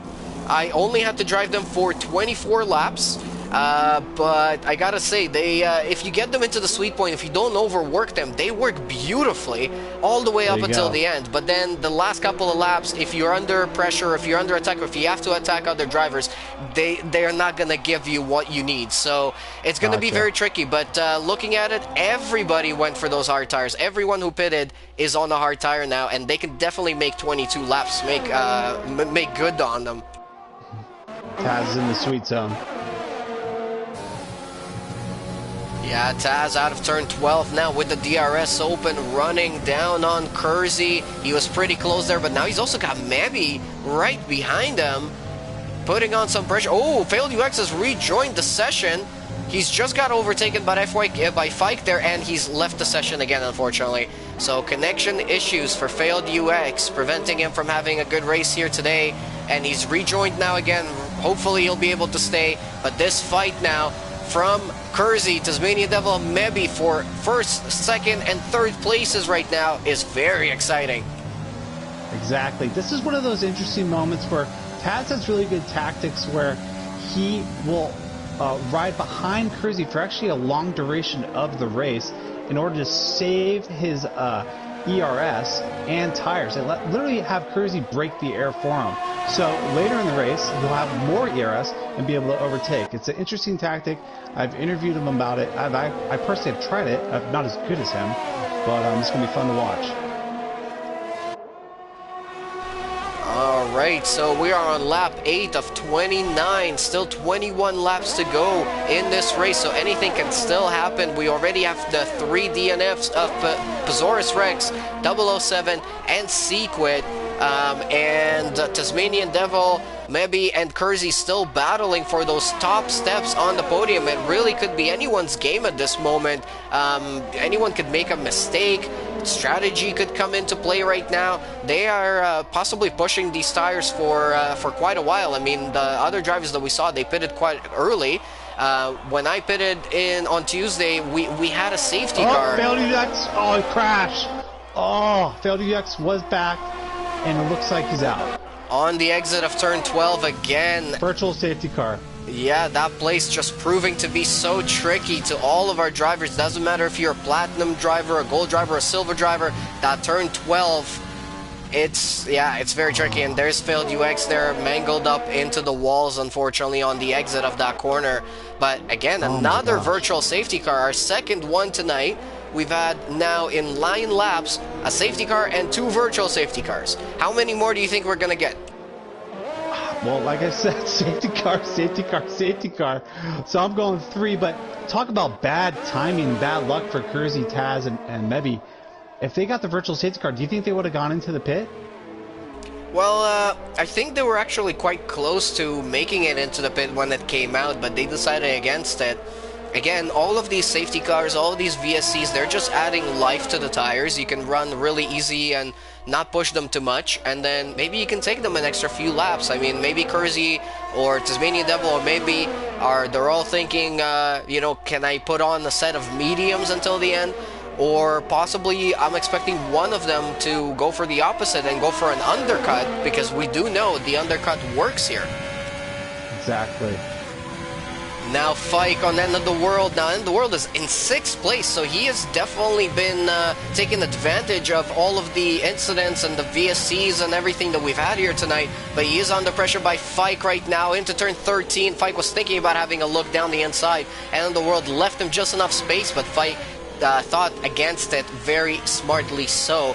I only had to drive them for 24 laps. But I gotta say, they if you get them into the sweet point, if you don't overwork them, they work beautifully all the way up until the end. But then the last couple of laps, if you're under pressure, if you're under attack, or if you have to attack other drivers, they are not gonna give you what you need. So it's gonna be very tricky. But looking at it, everybody went for those hard tires. Everyone who pitted is on a hard tire now, and they can definitely make 22 laps, make good on them. Taz is in the sweet zone. Yeah, Taz out of turn 12 now with the DRS open, running down on Kersey. He was pretty close there, but now he's also got Mebby right behind him, putting on some pressure. Oh, Failed UX has rejoined the session. He's just got overtaken by Fike there, and he's left the session again, unfortunately. So connection issues for Failed UX, preventing him from having a good race here today. And he's rejoined now again. Hopefully he'll be able to stay. But this fight now from Kersey, Tasmanian Devil, Mebby for first, second, and third places right now is very exciting. Exactly. This is one of those interesting moments where Taz has really good tactics where he will ride behind Kersey for actually a long duration of the race in order to save his ERS and tires. They literally have Kersey break the air for him. So later in the race, he'll have more ERS and be able to overtake. It's an interesting tactic. I've interviewed him about it. I personally have tried it. I'm not as good as him, but it's going to be fun to watch. Alright, so we are on lap 8 of 29, still 21 laps to go in this race, so anything can still happen. We already have the 3 DNFs of Pazorus Rex, 007, and Sequit, and Tasmanian Devil, Mebby, and Kersey still battling for those top steps on the podium. It really could be anyone's game at this moment. Anyone could make a mistake. Strategy could come into play right now. They are possibly pushing these tires for quite a while. I mean, the other drivers that we saw, they pitted quite early. When I pitted in on Tuesday, we had a safety car. Failed UX. Oh, it crashed. Oh, Failed UX was back, and it looks like he's out. On the exit of turn 12 again. Virtual safety car. Yeah, that place just proving to be so tricky to all of our drivers. Doesn't matter if you're a platinum driver, a gold driver, a silver driver. That turn 12, it's very tricky. And there's Failed UX there, mangled up into the walls, unfortunately, on the exit of that corner. But again, another virtual safety car, our second one tonight. We've had now in 9 laps a safety car and 2 virtual safety cars. How many more do you think we're gonna get? Well, like I said, safety car, safety car, safety car. So I'm going 3, but talk about bad timing, bad luck for Kersey, Taz, and Mebby. If they got the virtual safety car, do you think they would have gone into the pit? Well, I think they were actually quite close to making it into the pit when it came out, but they decided against it. Again, all of these safety cars, all of these VSCs, they're just adding life to the tires. You can run really easy and not push them too much, and then maybe you can take them an extra few laps. I mean, maybe Kersey or Tasmanian Devil or maybe they're all thinking, you know, can I put on a set of mediums until the end? Or possibly I'm expecting one of them to go for the opposite and go for an undercut, because we do know the undercut works here. Exactly. Now Fike on End of the World. Now End of the World is in 6th place, so he has definitely been taking advantage of all of the incidents and the VSCs and everything that we've had here tonight. But he is under pressure by Fike right now into turn 13. Fike was thinking about having a look down the inside. End of the World left him just enough space, but Fike thought against it very smartly so.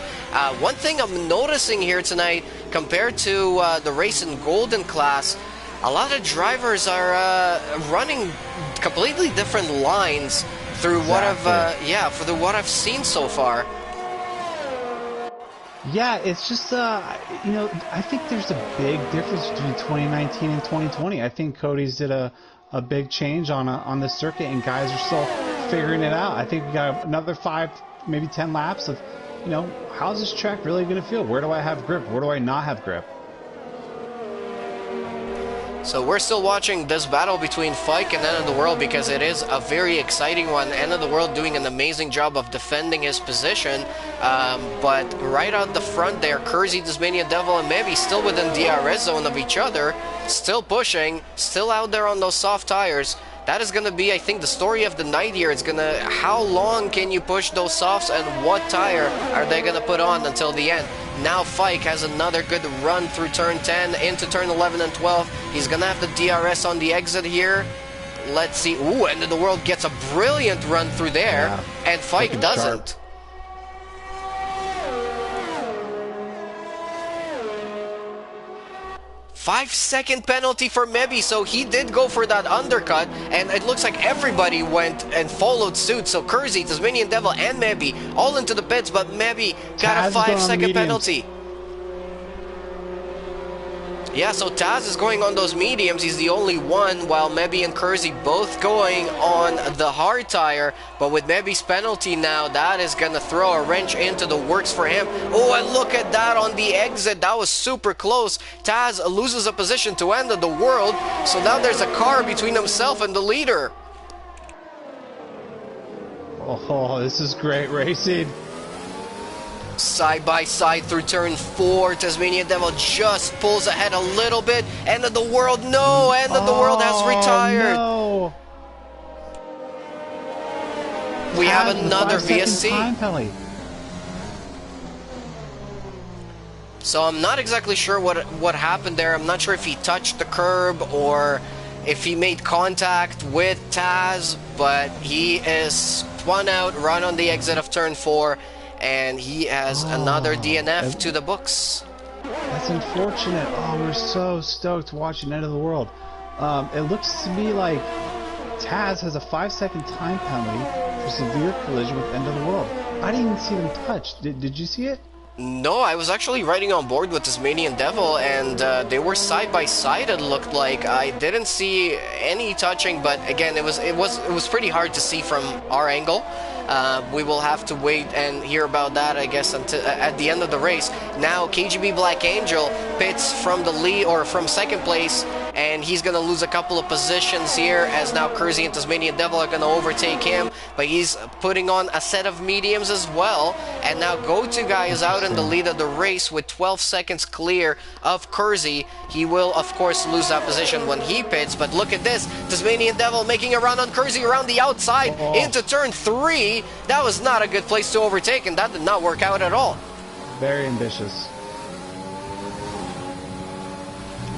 One thing I'm noticing here tonight, compared to the race in Golden class, a lot of drivers are running completely different lines through what I've seen so far. Yeah, it's just you know, I think there's a big difference between 2019 and 2020. I think Cody's did a big change on the circuit, and guys are still figuring it out. I think we got another 5, maybe 10 laps of, you know, how's this track really going to feel? Where do I have grip? Where do I not have grip? So we're still watching this battle between Fike and End of the World because it is a very exciting one. End of the World doing an amazing job of defending his position. But right out the front there, Kersey, Tasmanian Devil, and maybe still within DRS zone of each other. Still pushing, still out there on those soft tires. That is going to be, I think, the story of the night here. It's going to, how long can you push those softs and what tire are they going to put on until the end? Now Fike has another good run through turn 10 into turn 11 and 12. He's going to have the DRS on the exit here. Let's see. Ooh, End of the World gets a brilliant run through there, yeah, and Fike doesn't. 5-second penalty for Mebi, so he did go for that undercut, and it looks like everybody went and followed suit. So Kersey, Tasmanian Devil, and Mebi all into the pits, but Mebi got a 5-second penalty. Yeah, so Taz is going on those mediums. He's the only one, while Mebi and Kersey both going on the hard tire. But with Mebi's penalty now, that is going to throw a wrench into the works for him. Oh, and look at that on the exit. That was super close. Taz loses a position to End of the World. So now there's a car between himself and the leader. Oh, this is great racing. Side by side through turn 4, Tasmanian Devil just pulls ahead a little bit. End of the World, no! End of the World has retired. No. We have another VSC. So I'm not exactly sure what happened there. I'm not sure if he touched the curb or if he made contact with Taz, but he is spun out right on the exit of turn 4. And he has another DNF to the books. That's unfortunate. Oh, we're so stoked watching End of the World. It looks to me like Taz has a 5-second time penalty for severe collision with End of the World. I didn't even see them touch. Did you see it? No, I was actually riding on board with Tasmanian Devil, and they were side by side. It looked like I didn't see any touching, but again, it was pretty hard to see from our angle. We will have to wait and hear about that, I guess, until at the end of the race. Now KGB Black Angel pits from the lead or from second place, and he's going to lose a couple of positions here as now Kersey and Tasmanian Devil are going to overtake him, but he's putting on a set of mediums as well. And now Go-To Guy is out in the lead of the race with 12 seconds clear of Kersey. He will, of course, lose that position when he pits, but look at this. Tasmanian Devil making a run on Kersey around the outside into turn 3. That was not a good place to overtake, and that did not work out at all. Very ambitious.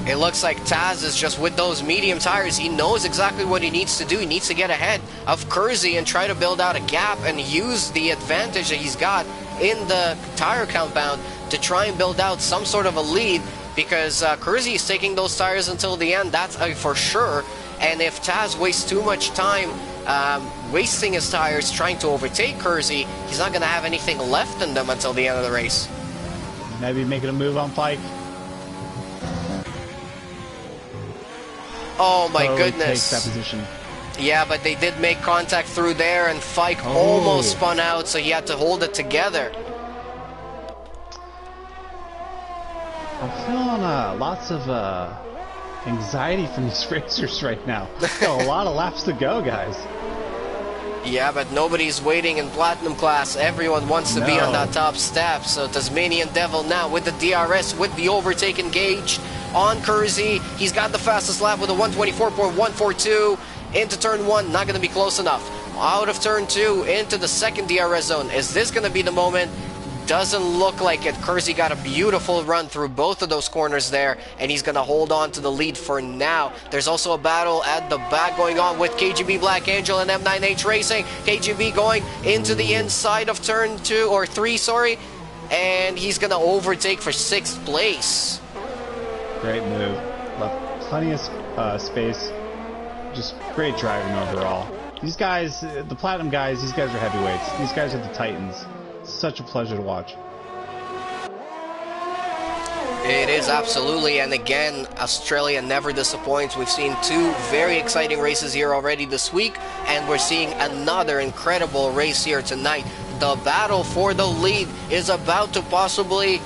It looks like Taz is just with those medium tires. He knows exactly what he needs to do. He needs to get ahead of Kersey and try to build out a gap and use the advantage that he's got in the tire compound to try and build out some sort of a lead, because Kersey is taking those tires until the end. That's for sure. And if Taz wastes too much time wasting his tires trying to overtake Kersey, he's not going to have anything left in them until the end of the race. Maybe making a move on Fike. Oh my goodness. Takes that position. Yeah, but they did make contact through there, and Fike almost spun out, so he had to hold it together. I'm feeling lots of anxiety from these racers right now. Got a lot of laps to go, guys. Yeah, but nobody's waiting in Platinum class. Everyone wants to be on that top step. So Tasmanian Devil now with the DRS, with the overtake engaged on Kersey. He's got the fastest lap with a 124.142 into turn 1. Not going to be close enough. Out of turn 2 into the second DRS zone. Is this going to be the moment? Doesn't look like it. Kersey got a beautiful run through both of those corners there, and he's going to hold on to the lead for now. There's also a battle at the back going on with KGB Black Angel and M9H Racing. KGB going into the inside of turn 2 or 3, sorry, and he's going to overtake for 6th place. Great move. Left plenty of space. Just great driving overall. These guys, the Platinum guys, these guys are heavyweights. These guys are the Titans. Such a pleasure to watch. It is, absolutely, and again, Australia never disappoints. We've seen 2 very exciting races here already this week, and we're seeing another incredible race here tonight. The battle for the lead is about to possibly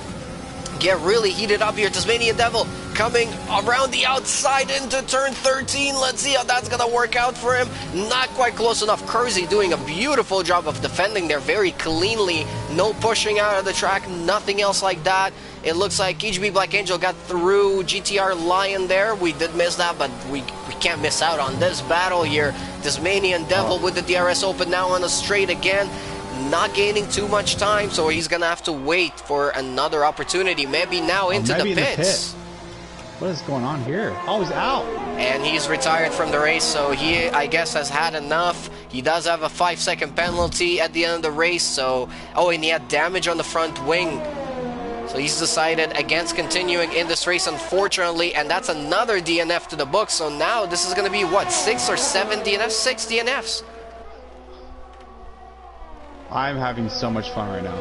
get really heated up here. Tasmanian Devil coming around the outside into turn 13. Let's see how that's going to work out for him. Not quite close enough. Kersey doing a beautiful job of defending there very cleanly. No pushing out of the track, nothing else like that. It looks like KGB Black Angel got through GTR Lion there. We did miss that, but we can't miss out on this battle here. Tasmanian Devil with the DRS open now on a straight again. Not gaining too much time, so he's gonna have to wait for another opportunity. Maybe now into the pits. What is going on here? Oh, he's out. And he's retired from the race, so he, I guess, has had enough. He does have a 5-second penalty at the end of the race, so... Oh, and he had damage on the front wing. So he's decided against continuing in this race, unfortunately, and that's another DNF to the book. So now this is going to be, what, 6 or 7 DNFs? 6 DNFs. I'm having so much fun right now.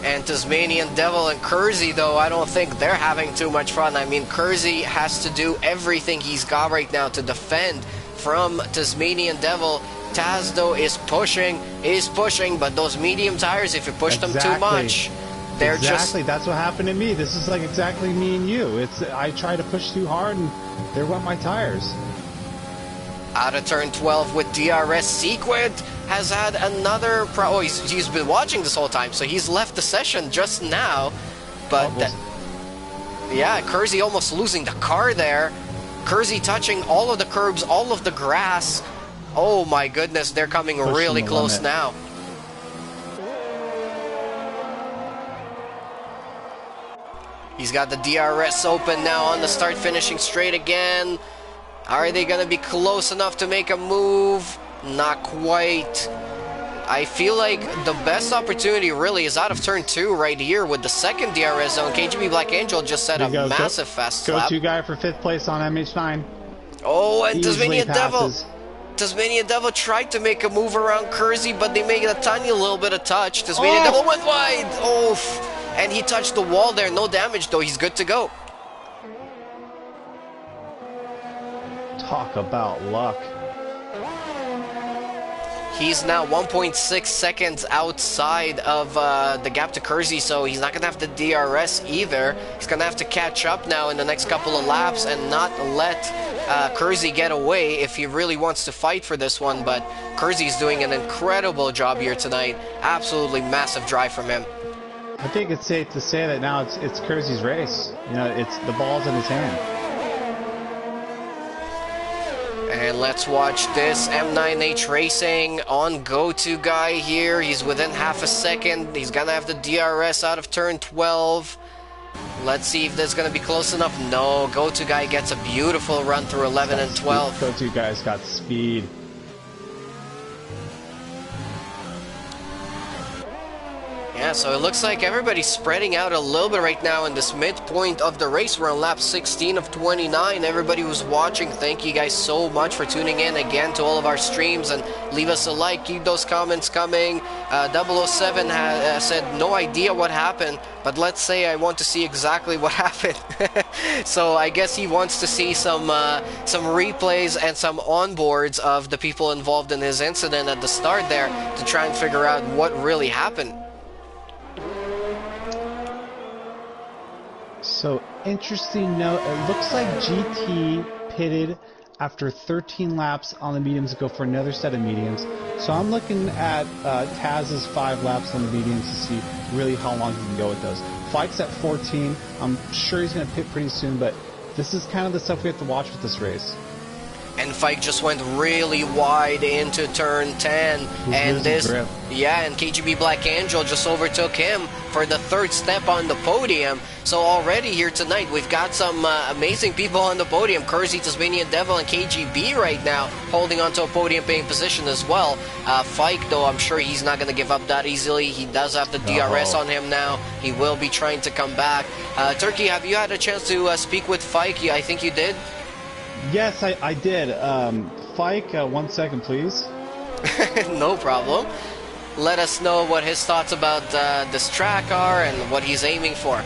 And Tasmanian Devil and Kersey, though, I don't think they're having too much fun. I mean, Kersey has to do everything he's got right now to defend from Tasmanian Devil. Taz, though, is pushing, but those medium tires, if you push them too much, they're exactly. That's what happened to me. This is like exactly me and you. I try to push too hard, and there went my tires. Out of turn 12 with DRS. Sequid has had another oh, he's been watching this whole time, so he's left the session just now. But yeah, Kersey almost losing the car there. Kersey touching all of the curbs, all of the grass. Oh my goodness, they're coming really close now. He's got the DRS open now on the start, finishing straight again. Are they going to be close enough to make a move? Not quite. I feel like the best opportunity really is out of turn 2 right here with the second DRS zone. KGB Black Angel just set a massive fast lap. Go-to guy for 5th place on MH9. Oh, and Tasmanian Devil. Tasmanian Devil tried to make a move around Kersey, but they made a tiny little bit of touch. Tasmanian Devil went wide. Oof. And he touched the wall there. No damage, though. He's good to go. Talk about luck. He's now 1.6 seconds outside of the gap to Kersey, so he's not going to have the DRS either. He's going to have to catch up now in the next couple of laps and not let Kersey get away if he really wants to fight for this one. But Kersey's doing an incredible job here tonight. Absolutely massive drive from him. I think it's safe to say that now it's Kersey's race. You know, it's the ball's in his hand. And let's watch this M9H Racing on go-to guy here. He's within half a second. He's gonna have the DRS out of turn 12. Let's see if that's gonna be close enough. No, go-to guy gets a beautiful run through 11 and 12. Go-to guy's got speed. Yeah, so it looks like everybody's spreading out a little bit right now in this midpoint of the race. We're on lap 16 of 29. Everybody who's watching, thank you guys so much for tuning in again to all of our streams, and leave us a like, keep those comments coming. 007 said no idea what happened, but let's say I want to see exactly what happened. So I guess he wants to see some replays and some onboards of the people involved in his incident at the start there to try and figure out what really happened. So, interesting note, it looks like GT pitted after 13 laps on the mediums to go for another set of mediums. So I'm looking at Taz's 5 laps on the mediums to see really how long he can go with those. Fike's at 14. I'm sure he's going to pit pretty soon, but this is kind of the stuff we have to watch with this race. And Fike just went really wide into turn 10. And this, yeah, and KGB Black Angel just overtook him for the 3rd step on the podium. So already here tonight, we've got some amazing people on the podium. Kersey, Tasmanian Devil, and KGB right now holding on to a podium paying position as well. Fike, though, I'm sure he's not going to give up that easily. He does have the DRS on him now. He will be trying to come back. Turkey, have you had a chance to speak with Fike? I think you did. Yes, I did. Fike, 1 second, please. No problem. Let us know what his thoughts about this track are and what he's aiming for.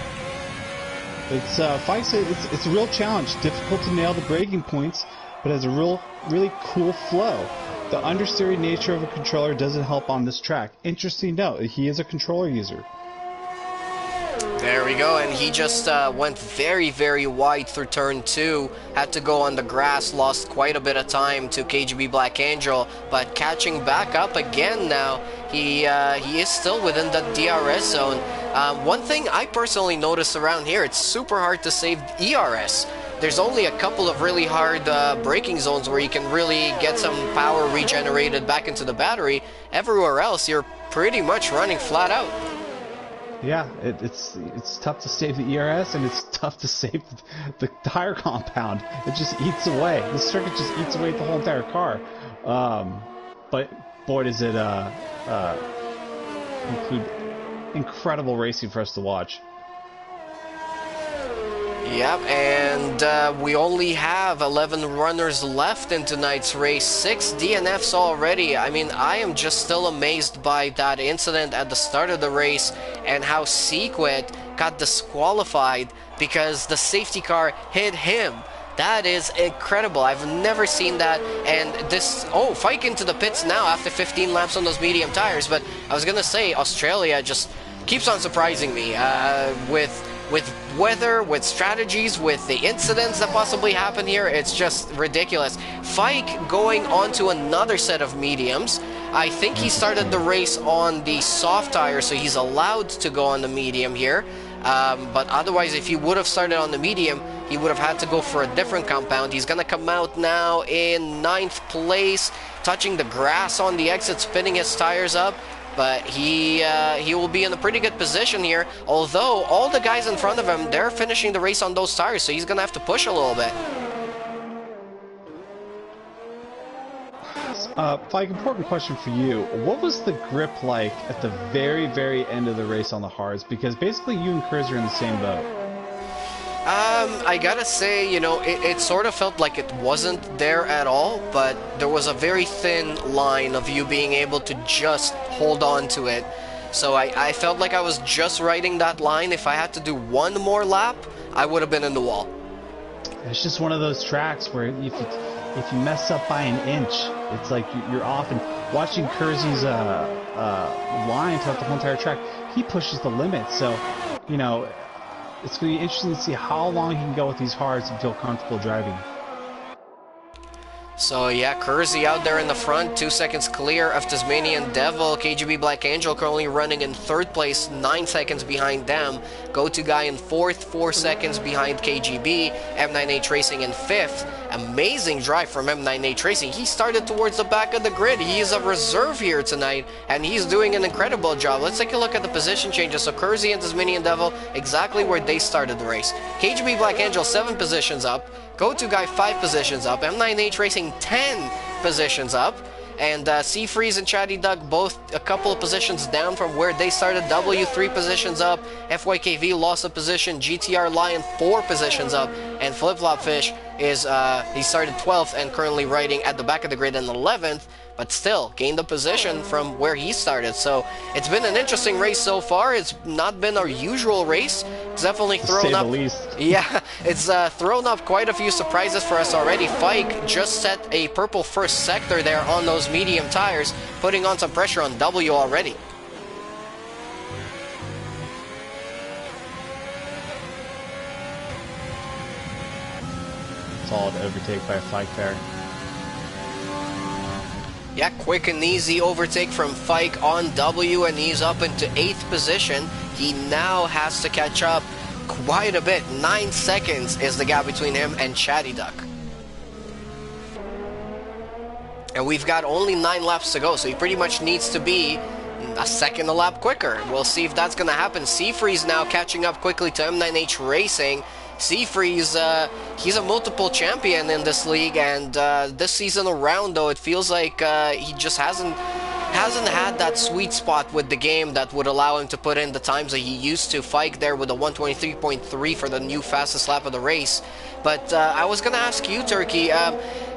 It's Fike said it's a real challenge. Difficult to nail the braking points, but has a really cool flow. The understeery nature of a controller doesn't help on this track. Interesting note, he is a controller user. There we go, and he just went very, very wide through turn 2, had to go on the grass, lost quite a bit of time to KGB Black Angel, but catching back up again now, he is still within the DRS zone. One thing I personally noticed around here, it's super hard to save ERS. There's only a couple of really hard braking zones where you can really get some power regenerated back into the battery. Everywhere else, you're pretty much running flat out. Yeah, it's tough to save the ERS, and it's tough to save the tire compound. It just eats away. The circuit just eats away the whole entire car. But boy, does it include incredible racing for us to watch. Yep, and we only have 11 runners left in tonight's race, 6 DNFs already. I mean, I am just still amazed by that incident at the start of the race and how Sequit got disqualified because the safety car hit him. That is incredible. I've never seen that. And this, Fike into the pits now after 15 laps on those medium tires. But I was going to say, Australia just keeps on surprising me with weather, with strategies, with the incidents that possibly happen here. It's just ridiculous. Fike going on to another set of mediums. I think he started the race on the soft tire, so he's allowed to go on the medium here. But otherwise, if he would have started on the medium, he would have had to go for a different compound. He's going to come out now in 9th place, touching the grass on the exit, spinning his tires up. But he will be in a pretty good position here, although all the guys in front of him, they're finishing the race on those tires, so he's going to have to push a little bit. Fike, important question for you. What was the grip like at the very, very end of the race on the hards? Because basically you and Chris are in the same boat. I gotta say, you know, it sort of felt like it wasn't there at all, but there was a very thin line of you being able to just hold on to it. So I felt like I was just riding that line. If I had to do one more lap, I would have been in the wall. It's just one of those tracks where if you mess up by an inch, it's like you're off. And watching Kersey's line throughout the whole entire track, he pushes the limit. So, you know, it's going to be interesting to see how long he can go with these hards and feel comfortable driving. So yeah, Kersey out there in the front, 2 seconds clear of Tasmanian Devil. KGB Black Angel currently running in 3rd place, 9 seconds behind them. Go-to guy in 4th, 4 seconds behind KGB. M9H Racing in 5th. Amazing drive from M9H Racing. He started towards the back of the grid. He is a reserve here tonight, and he's doing an incredible job. Let's take a look at the position changes. So Kersey and Tasmanian Devil, exactly where they started the race. KGB Black Angel, 7 positions up. Go-to guy, 5 positions up. M9H Racing, 10 positions up. And Seafreeze and Chatty Duck both a couple of positions down from where they started. W, 3 positions up. FYKV lost a position. GTR Lion, 4 positions up. And Flip Flop Fish is, he started 12th and currently riding at the back of the grid in 11th. But still, gained a position from where he started. So it's been an interesting race so far. It's not been our usual race. It's definitely thrown up. Yeah, it's thrown up quite a few surprises for us already. Fike just set a purple first sector there on those medium tires, putting on some pressure on W already. Solid overtake by Fike there. Yeah, quick and easy overtake from Fike on W, and he's up into 8th position. He now has to catch up quite a bit. 9 seconds is the gap between him and Chatty Duck. And we've got only 9 laps to go, so he pretty much needs to be a second a lap quicker. We'll see if that's going to happen. Seafreeze now catching up quickly to M9H Racing. Seafreeze, he's a multiple champion in this league, and this season around, though, it feels like he just hasn't had that sweet spot with the game that would allow him to put in the times that he used to. Fike there with a 123.3 for the new fastest lap of the race. But I was going to ask you, Turkey,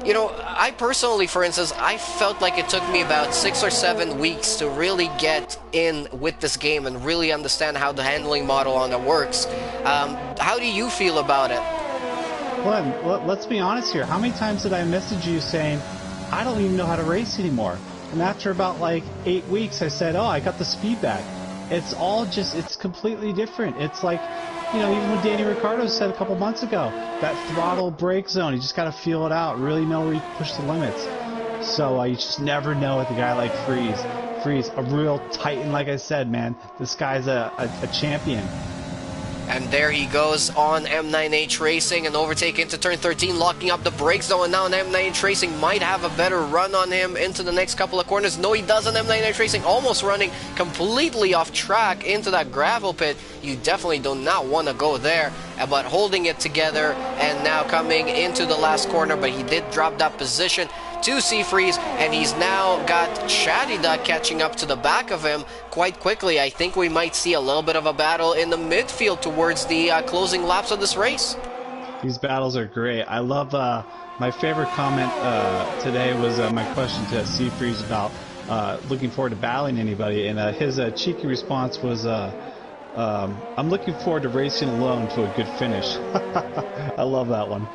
you know, I personally, for instance, I felt like it took me about 6 or 7 weeks to really get in with this game and really understand how the handling model on it works. How do you feel about it? Well, let's be honest here. How many times did I message you saying, I don't even know how to race anymore? And after about like 8 weeks, I said, oh, I got the speed back. it's all just, it's completely different. It's like, you know, even what Danny Ricciardo said a couple months ago, that throttle brake zone, you just got to feel it out, really know where you push the limits. So you just never know with a guy like Freeze, a real titan, like I said, man. This guy's a champion. And there he goes on M9H Racing, and overtake into turn 13, locking up the brake zone. And now M9H Racing might have a better run on him into the next couple of corners. No, he doesn't. M9H Racing almost running completely off track into that gravel pit. You definitely do not want to go there, but holding it together and now coming into the last corner, but he did drop that position to Freeze, and he's now got Shaddy Duck catching up to the back of him quite quickly. I think we might see a little bit of a battle in the midfield towards the closing laps of this race. These battles are great. I love, my favorite comment today was my question to Freeze about looking forward to battling anybody, and his cheeky response was, I'm looking forward to racing alone to a good finish. I love that one.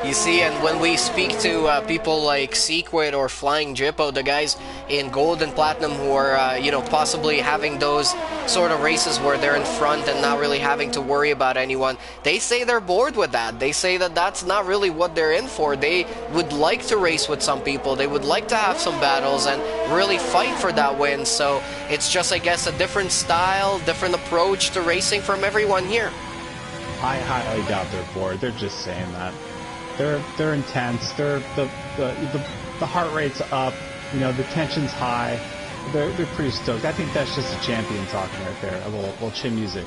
You see, and when we speak to people like Sequid or Flying Jippo, the guys in Gold and Platinum who are, you know, possibly having those sort of races where they're in front and not really having to worry about anyone, they say they're bored with that. They say that that's not really what they're in for. They would like to race with some people. They would like to have some battles and really fight for that win. So it's just, I guess, a different style, different approach to racing from everyone here. I highly doubt they're bored. They're just saying that. They're intense. The heart rate's up. You know, the tension's high. They're pretty stoked. I think that's just a champion talking right there. A little chin music.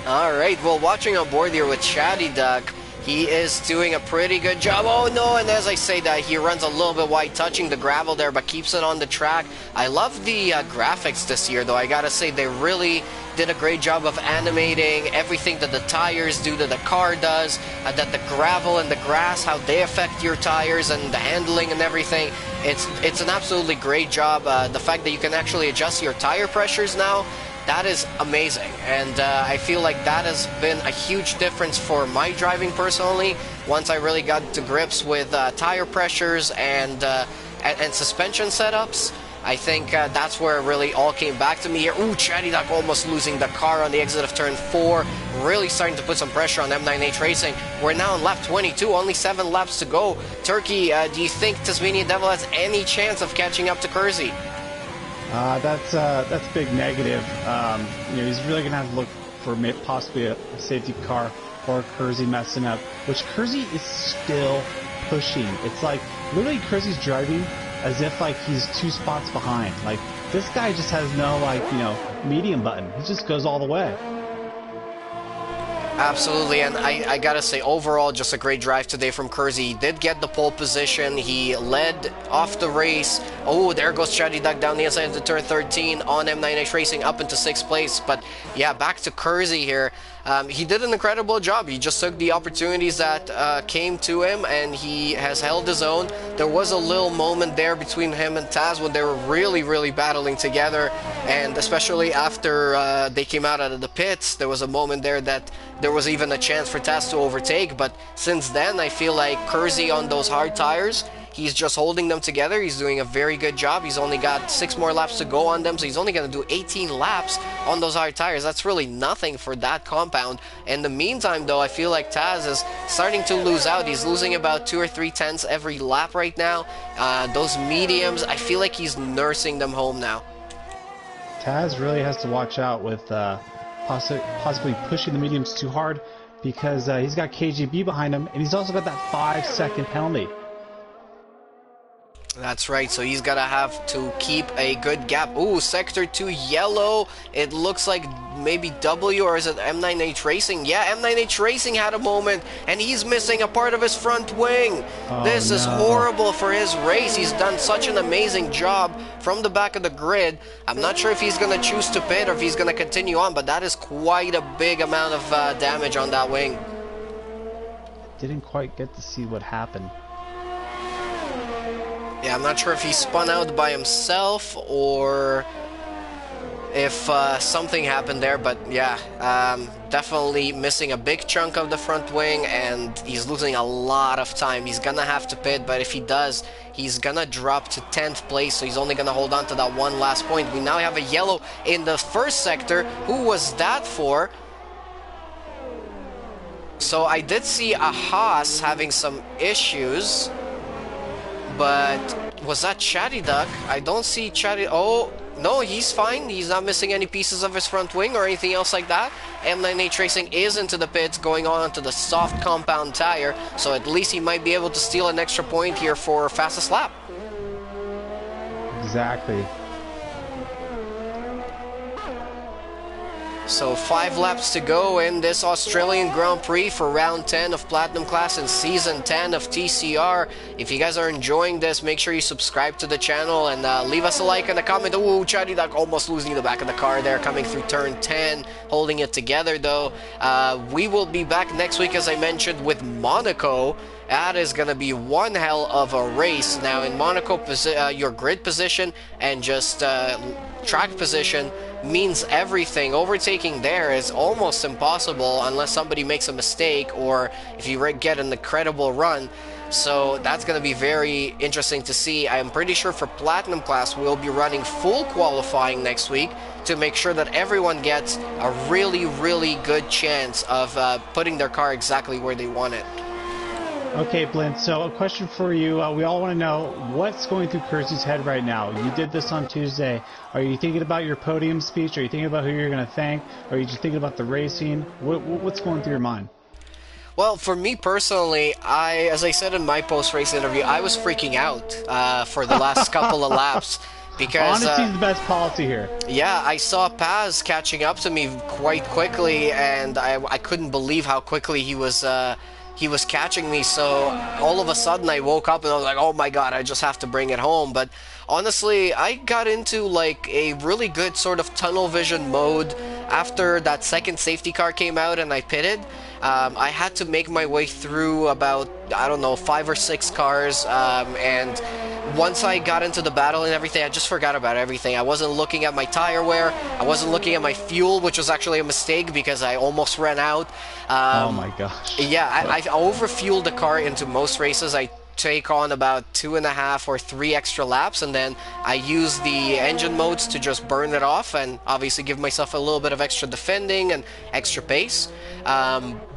All right. Well, watching on board here with Shaddy Duck, he is doing a pretty good job. Oh no, and as I say that, he runs a little bit wide, touching the gravel there, but keeps it on the track. I love the graphics this year, though. I gotta say, they really did a great job of animating everything that the tires do, that the car does, that the gravel and the grass, how they affect your tires and the handling and everything. It's an absolutely great job. The fact that you can actually adjust your tire pressures now, that is amazing, and I feel like that has been a huge difference for my driving personally. Once I really got to grips with tire pressures and suspension setups, I think that's where it really all came back to me here. Ooh, Shaddy Duck almost losing the car on the exit of turn 4, really starting to put some pressure on M9H Racing. We're now on lap 22, only 7 laps to go. Turkey, do you think Tasmanian Devil has any chance of catching up to Kersey? That's a big negative. You know, he's really gonna have to look for possibly a safety car or Kersey messing up, which Kersey is still pushing. It's like literally Kersey's driving as if like he's 2 spots behind. Like this guy just has no, like, you know, medium button. He just goes all the way. Absolutely, and I gotta say, overall, just a great drive today from Kersey. He did get the pole position. He led off the race. Oh, there goes Shaddy Duck down the inside of the turn 13 on M9H Racing up into 6th place. But yeah, back to Kersey here. He did an incredible job. He just took the opportunities that came to him, and he has held his own. There was a little moment there between him and Taz when they were really, really battling together, and especially after they came out of the pits, there was a moment there that there was even a chance for Taz to overtake. But since then, I feel like Kersey on those hard tires, he's just holding them together. He's doing a very good job. He's only got 6 more laps to go on them, so he's only going to do 18 laps on those hard tires. That's really nothing for that compound. In the meantime, though, I feel like Taz is starting to lose out. He's losing about 2 or 3 tenths every lap right now. Those mediums, I feel like he's nursing them home now. Taz really has to watch out with possibly pushing the mediums too hard, because he's got KGB behind him, and he's also got that 5-second penalty. That's right, so he's gonna have to keep a good gap. Ooh, Sector 2 yellow. It looks like maybe W, or is it M9H Racing? Yeah, M9H Racing had a moment, and he's missing a part of his front wing. Oh, this is horrible for his race. He's done such an amazing job from the back of the grid. I'm not sure if he's gonna choose to pit or if he's gonna continue on, but that is quite a big amount of damage on that wing. Didn't quite get to see what happened. Yeah, I'm not sure if he spun out by himself or if something happened there, but yeah, definitely missing a big chunk of the front wing, and he's losing a lot of time. He's gonna have to pit, but if he does, he's gonna drop to 10th place, so he's only gonna hold on to that one last point. We now have a yellow in the first sector. Who was that for? So I did see a Haas having some issues, but was that Chatty Duck? I don't see Chatty. Oh, no, he's fine. He's not missing any pieces of his front wing or anything else like that. M9H Racing is into the pits, going on to the soft compound tire, so at least he might be able to steal an extra point here for fastest lap. Exactly. So 5 laps to go in this Australian Grand Prix for round 10 of Platinum Class and season 10 of TCR. If you guys are enjoying this, make sure you subscribe to the channel and leave us a like and a comment. Ooh, Chatty Duck almost losing the back of the car there, coming through turn 10, holding it together though. We will be back next week, as I mentioned, with Monaco. That is going to be one hell of a race. Now in Monaco, your grid position and just track position means everything. Overtaking there is almost impossible unless somebody makes a mistake or if you get an incredible run. So that's going to be very interesting to see. I'm pretty sure for Platinum Class we'll be running full qualifying next week to make sure that everyone gets a really, really good chance of putting their car exactly where they want it. Okay, Blin, so a question for you. We all want to know what's going through Kersey's head right now. You did this on Tuesday. Are you thinking about your podium speech? Are you thinking about who you're going to thank? Or are you just thinking about the racing? What's going through your mind? Well, for me personally, as I said in my post-race interview, I was freaking out for the last couple of laps. Because honesty is the best policy here. Yeah, I saw Paz catching up to me quite quickly, and I couldn't believe how quickly he was catching me. So all of a sudden I woke up and I was like, oh my god, I just have to bring it home. But honestly, I got into like a really good sort of tunnel vision mode after that second safety car came out and I pitted. I had to make my way through about, I don't know, 5 or 6 cars, and once I got into the battle and everything, I just forgot about everything. I wasn't looking at my tire wear, I wasn't looking at my fuel, which was actually a mistake because I almost ran out. Oh my gosh. Yeah, I overfueled the car into most races. I take on about 2.5 or 3 extra laps, and then I use the engine modes to just burn it off and obviously give myself a little bit of extra defending and extra pace.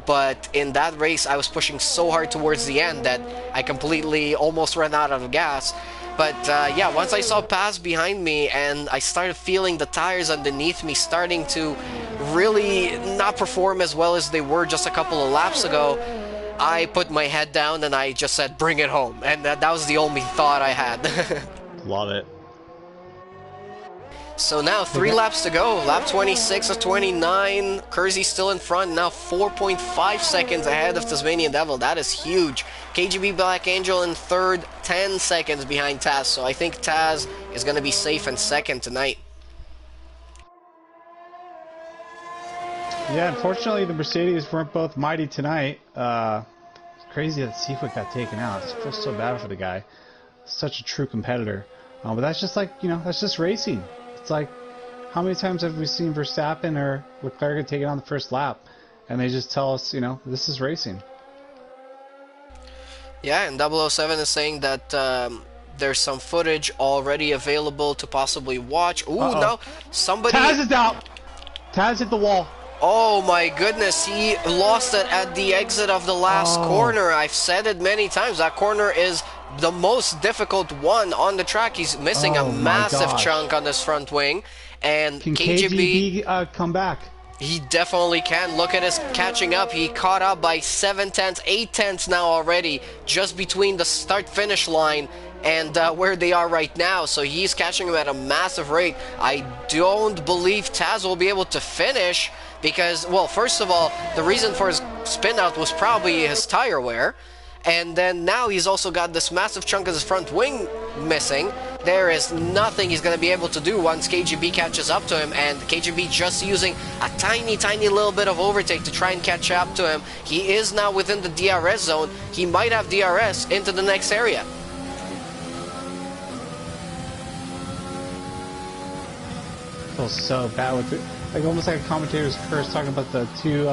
But in that race I was pushing so hard towards the end that I completely almost ran out of gas. But yeah, once I saw Paz behind me and I started feeling the tires underneath me starting to really not perform as well as they were just a couple of laps ago, I put my head down and I just said, bring it home. And that was the only thought I had. Love it. So now 3 laps to go. Lap 26 of 29. Kersey still in front. Now 4.5 seconds ahead of Tasmanian Devil. That is huge. KGB Black Angel in third, 10 seconds behind Taz. So I think Taz is going to be safe in second tonight. Yeah, unfortunately the Mercedes weren't both mighty tonight. It's crazy that Seafoot got taken out. I feel so bad for the guy. Such a true competitor. But that's just like, that's just racing. It's like, how many times have we seen Verstappen or Leclerc get taken on the first lap? And they just tell us, this is racing. Yeah, and 007 is saying that there's some footage already available to possibly watch. Ooh, no, somebody... Taz is out! Taz hit the wall. Oh my goodness, he lost it at the exit of the last corner. I've said it many times, that corner is the most difficult one on the track. He's missing a massive chunk on his front wing. And can KGB come back? He definitely can. Look at his catching up. He caught up by 7 tenths, 8 tenths now already, just between the start-finish line and where they are right now. So he's catching him at a massive rate. I don't believe Taz will be able to finish because, well, first of all, the reason for his spin out was probably his tire wear. And then now he's also got this massive chunk of his front wing missing. There is nothing he's going to be able to do once KGB catches up to him, and KGB just using a tiny little bit of overtake to try and catch up to him. He is now within the DRS zone. He might have DRS into the next area. feel so bad with it. Like almost like a commentator's curse talking about the two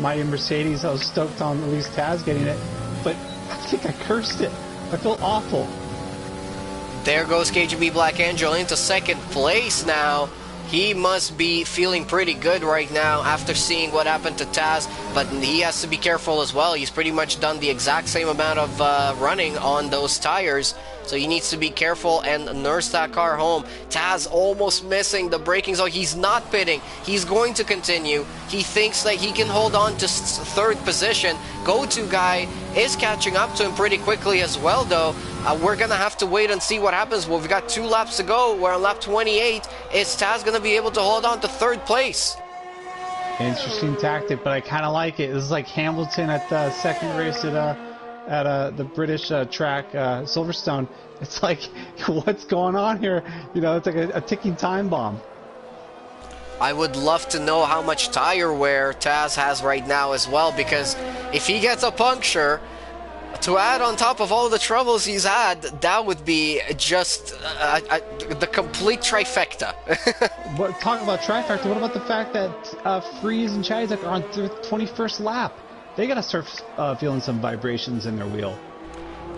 mighty Mercedes. I was stoked on at least Taz getting it, but I think I cursed it. I feel awful. There goes KGB Black Angel into second place now. He must be feeling pretty good right now after seeing what happened to Taz, but he has to be careful as well. He's pretty much done the exact same amount of running on those tires, so he needs to be careful and nurse that car home. Taz almost missing the braking zone. He's not pitting. He's going to continue. He thinks that he can hold on to third position. Go-to guy is catching up to him pretty quickly as well, though. We're going to have to wait and see what happens. Well, we've got 2 laps to go. We're on lap 28. Is Taz going to be able to hold on to third place? Interesting tactic, but I kind of like it. This is like Hamilton at the second race at the British track, Silverstone. It's like, what's going on here? You know, it's like a ticking time bomb. I would love to know how much tire wear Taz has right now as well, because if he gets a puncture, to add on top of all the troubles he's had, that would be just the complete trifecta. Talk about trifecta. What about the fact that Freeze and Chizek are on their 21st lap? They gotta start feeling some vibrations in their wheel.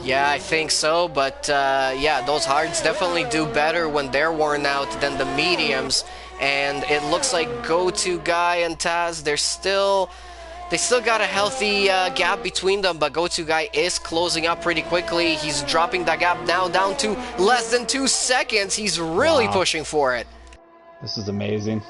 Yeah, I think so, but yeah, those hards definitely do better when they're worn out than the mediums, and it looks like Go-To Guy and Taz, they still got a healthy gap between them, but Go-To Guy is closing up pretty quickly. He's dropping that gap now down to less than 2 seconds. He's really pushing for it. This is amazing.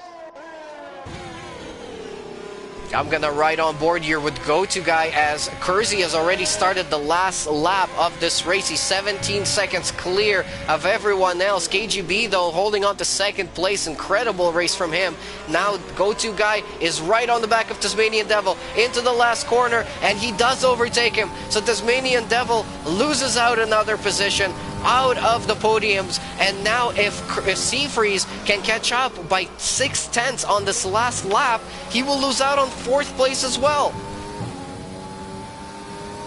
I'm gonna ride on board here with Go-To Guy as Kersey has already started the last lap of this race. He's 17 seconds clear of everyone else. KGB though holding on to second place. Incredible race from him. Now Go-To Guy is right on the back of Tasmanian Devil into the last corner, and he does overtake him. So Tasmanian Devil loses out another position, out of the podiums, and now if Seafreeze can catch up by 6/10 on this last lap, he will lose out on 4th place as well.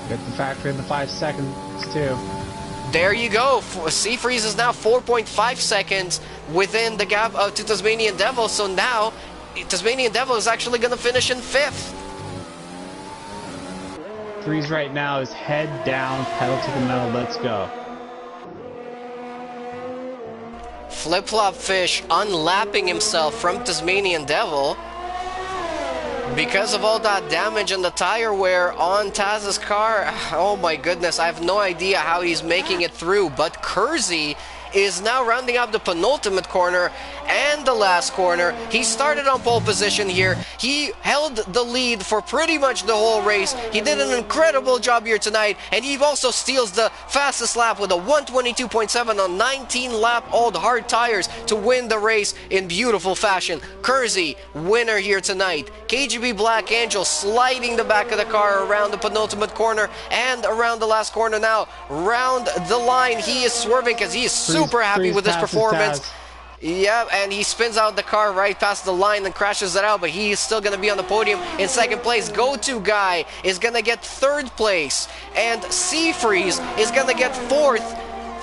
Get the factor in the 5 seconds too. There you go. Seafreeze is now 4.5 seconds within the gap to Tasmanian Devil, so now Tasmanian Devil is actually going to finish in 5th. Freeze right now is head down, pedal to the metal, let's go. Flip-Flop Fish unlapping himself from Tasmanian Devil because of all that damage and the tire wear on Taz's car. Oh my goodness, I have no idea how he's making it through, but Kersey is now rounding up the penultimate corner and the last corner. He started on pole position here. He held the lead for pretty much the whole race. He did an incredible job here tonight, and he also steals the fastest lap with a 122.7 on 19-lap-old hard tires to win the race in beautiful fashion. Kersey, winner here tonight. KGB Black Angel sliding the back of the car around the penultimate corner and around the last corner now. Round the line, he is swerving because he is super happy with his performance. Yeah, and he spins out the car right past the line and crashes it out, but he is still going to be on the podium in 2nd place. Go-To Guy is going to get 3rd place, and Seafreeze is going to get 4th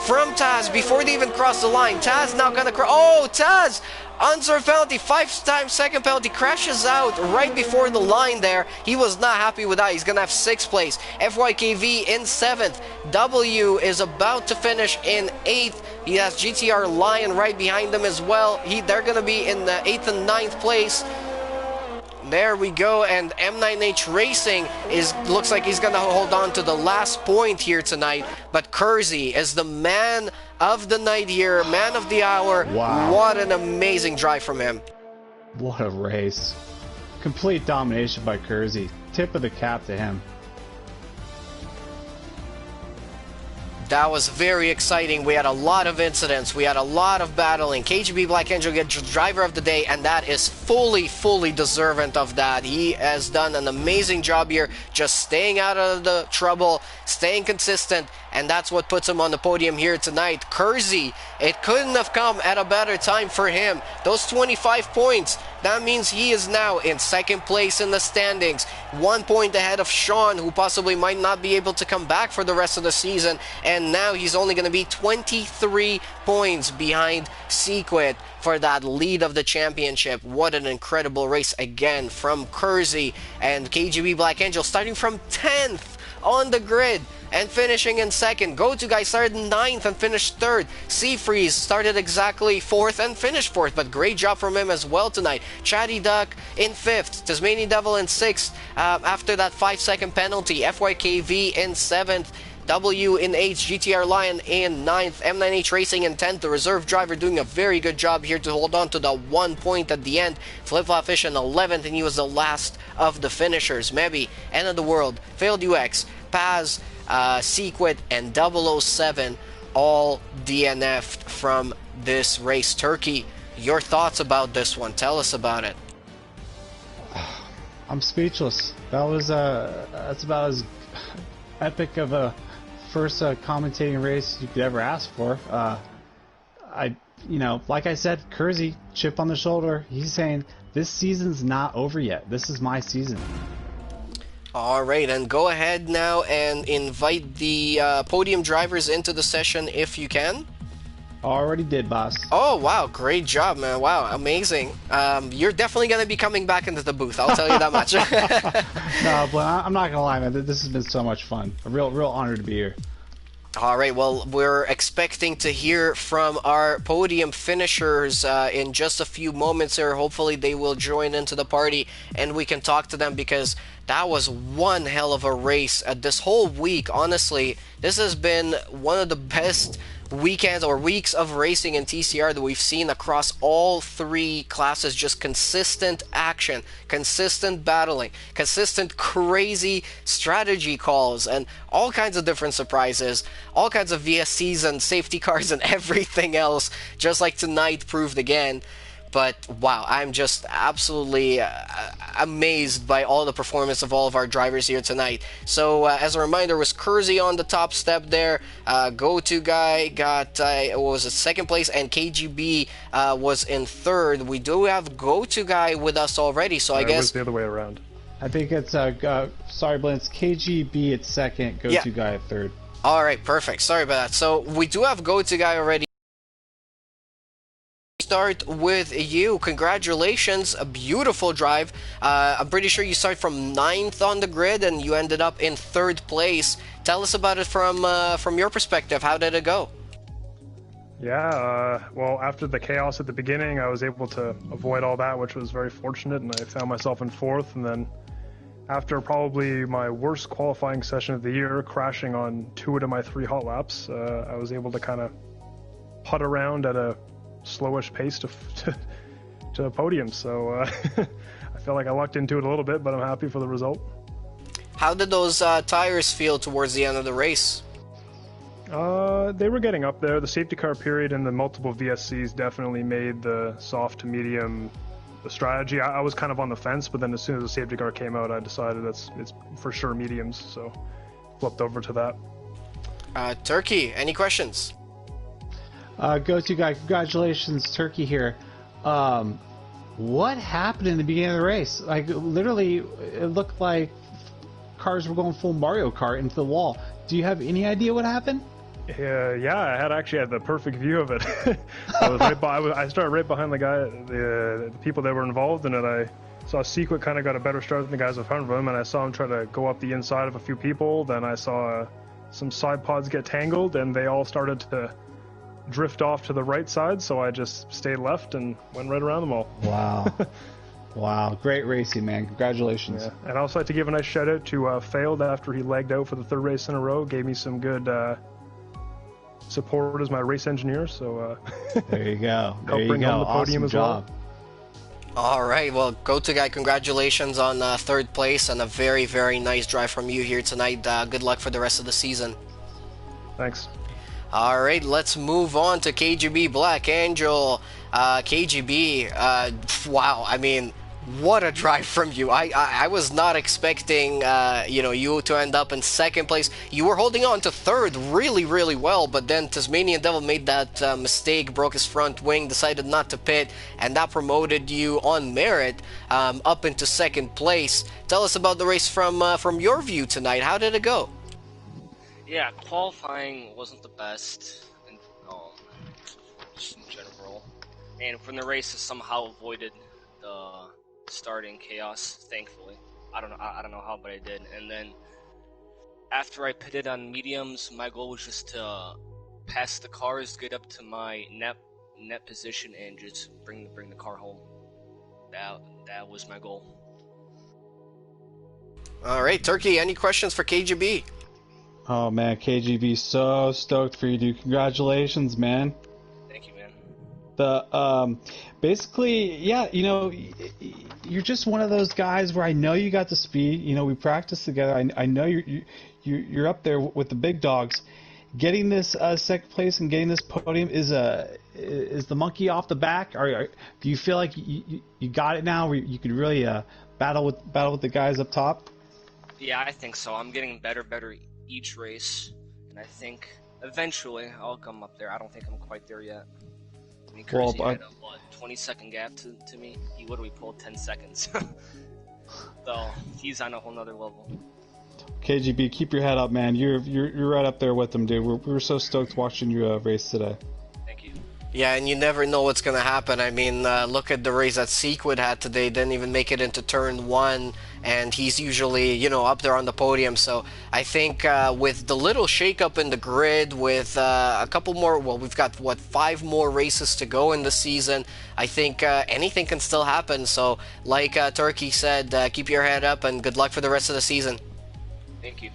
from Taz before they even cross the line. Taz now going to cross. Oh, Taz! Unserved penalty, 5-time second penalty, crashes out right before the line there. He was not happy with that. He's going to have 6th place. FYKV in 7th. W is about to finish in 8th. He has GTR Lion right behind them as well. They're going to be in the 8th and 9th place. There we go, and M9H Racing looks like he's going to hold on to the last point here tonight. But Kersey is the man of the night here, man of the hour. Wow. What an amazing drive from him. What a race. Complete domination by Kersey. Tip of the cap to him. That was very exciting. We had a lot of incidents. We had a lot of battling. KGB Black Angel gets driver of the day, and that is fully deserving of that. He has done an amazing job here, just staying out of the trouble, staying consistent, and that's what puts him on the podium here tonight. Kersey, it couldn't have come at a better time for him. Those 25 points, that means he is now in second place in the standings, 1 point ahead of Sean, who possibly might not be able to come back for the rest of the season, and now he's only going to be 23 points behind Sequit for that lead of the championship. What an incredible race again from Kersey, and KGB Black Angel starting from 10th on the grid and finishing in second. Go-To-Guy started 9th and finished 3rd. Seafreeze started exactly 4th and finished 4th, but great job from him as well tonight. Chatty Duck in 5th. Tasmanian Devil in 6th after that 5-second penalty. FYKV in 7th. W in 8th, GTR Lion in 9th, M9H Racing in 10th, the reserve driver doing a very good job here to hold on to the 1 point at the end. Flip Flop Fish in 11th, and he was the last of the finishers. Maybe End of the World, Failed UX, Paz, Sequit, and 007 all DNF'd from this race. Turkey, your thoughts about this one? Tell us about it. I'm speechless. That was that's about as epic of a first commentating race you could ever ask for. Like I said, Kersey, chip on the shoulder. He's saying this season's not over yet. This is my season. All right, and go ahead now and invite the podium drivers into the session if you can. Already did, boss. Oh, wow. Great job, man. Wow, amazing. You're definitely going to be coming back into the booth. I'll tell you that much. No, but I'm not going to lie, man. This has been so much fun. A real honor to be here. All right, well, we're expecting to hear from our podium finishers in just a few moments here. Hopefully they will join into the party and we can talk to them, because that was one hell of a race. This whole week, honestly, this has been one of the best weekends or weeks of racing in TCR that we've seen across all 3 classes. Just consistent action, consistent battling, consistent crazy strategy calls, and all kinds of different surprises, all kinds of VSCs and safety cars and everything else, just like tonight proved again. But wow, I'm just absolutely amazed by all the performance of all of our drivers here tonight. So as a reminder, was Kersey on the top step there. Go-To-Guy got was in second place, and KGB was in 3rd. We do have Go-To-Guy with us already, so I guess it was the other way around. I think it's sorry, Blin, it's KGB at 2nd, Go-To-Guy at 3rd. All right, perfect. Sorry about that. So we do have Go-To-Guy already. Start with you. Congratulations, a beautiful drive. I'm pretty sure you started from 9th on the grid and you ended up in 3rd place. Tell us about it from your perspective. How did it go? Yeah, well, after the chaos at the beginning, I was able to avoid all that, which was very fortunate, and I found myself in 4th. And then after probably my worst qualifying session of the year, crashing on 2 out of my 3 hot laps, I was able to kind of putt around at a slowish pace to the podium. So I feel like I lucked into it a little bit, but I'm happy for the result. How did those tires feel towards the end of the race? They were getting up there. The safety car period and the multiple VSCs definitely made the soft to medium the strategy. I was kind of on the fence, but then as soon as the safety car came out, I decided it's for sure mediums, so flipped over to that. Turkey, any questions? Go-To-Guy, congratulations, Turkey here. What happened in the beginning of the race? Like, literally, it looked like cars were going full Mario Kart into the wall. Do you have any idea what happened? Yeah, I actually had the perfect view of it. I started right behind the people that were involved in it. I saw Sequit kind of got a better start than the guys in front of him, and I saw him try to go up the inside of a few people. Then I saw some side pods get tangled, and they all started to drift off to the right side, so I just stayed left and went right around them all. Wow. Wow, great racing, man. Congratulations. Yeah. And I'd also like to give a nice shout out to Failed after he legged out for the 3rd race in a row. Gave me some good support as my race engineer, so there you go. There you go. The podium awesome job. Well. All right, well, Go-To-Guy, congratulations on 3rd place and a very, very nice drive from you here tonight. Good luck for the rest of the season. Thanks. All right, let's move on to KGB Black Angel. KGB, wow, I mean, What a drive from you. I was not expecting, you to end up in second place. You were holding on to third really, really well, but then Tasmanian Devil made that mistake, broke his front wing, decided not to pit, and that promoted you on merit up into second place. Tell us about the race from your view tonight. How did it go? Yeah, qualifying wasn't the best, and just in general. And from the race, I somehow avoided the starting chaos. Thankfully, I don't know how, but I did. And then after I pitted on mediums, my goal was just to pass the cars, get up to my net position, and just bring the car home. That was my goal. All right, Turkey. Any questions for KGB? Oh man, KGB, so stoked for you, dude. Congratulations, man. Thank you, man. Basically, yeah, you're just one of those guys where I know you got the speed. We practiced together. I know you're up there with the big dogs. Getting this second place and getting this podium is the monkey off the back. Or do you feel like you got it now, where you could really battle with the guys up top? Yeah, I think so. I'm getting better each race, and I think eventually I'll come up there. I don't think I'm quite there yet. I mean, Kersey had a 20-second gap to me. He literally pulled 10 seconds. So he's on a whole nother level. KGB, keep your head up, man. You're right up there with him, dude. We're so stoked watching you race today. Thank you. Yeah, and you never know what's going to happen. I mean, look at the race that Sequid had today. Didn't even make it into turn one, and he's usually, up there on the podium. So I think with the little shakeup in the grid, with a couple more, we've got, 5 more races to go in the season, I think anything can still happen. So like Turkey said, keep your head up, and good luck for the rest of the season. Thank you.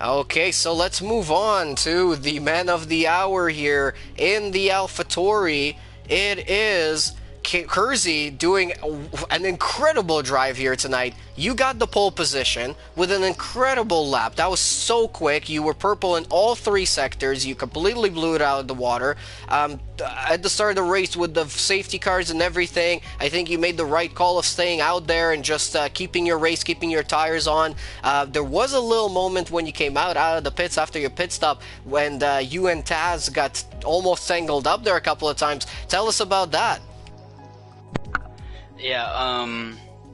Okay, so let's move on to the man of the hour here in the AlphaTauri. It is Kersey doing an incredible drive here tonight. You got the pole position with an incredible lap. That was so quick. You were purple in all 3 sectors. You completely blew it out of the water. At the start of the race with the safety cars and everything, I think you made the right call of staying out there and just keeping your race, keeping your tires on. There was a little moment when you came out of the pits after your pit stop when you and Taz got almost tangled up there a couple of times. Tell us about that. Yeah,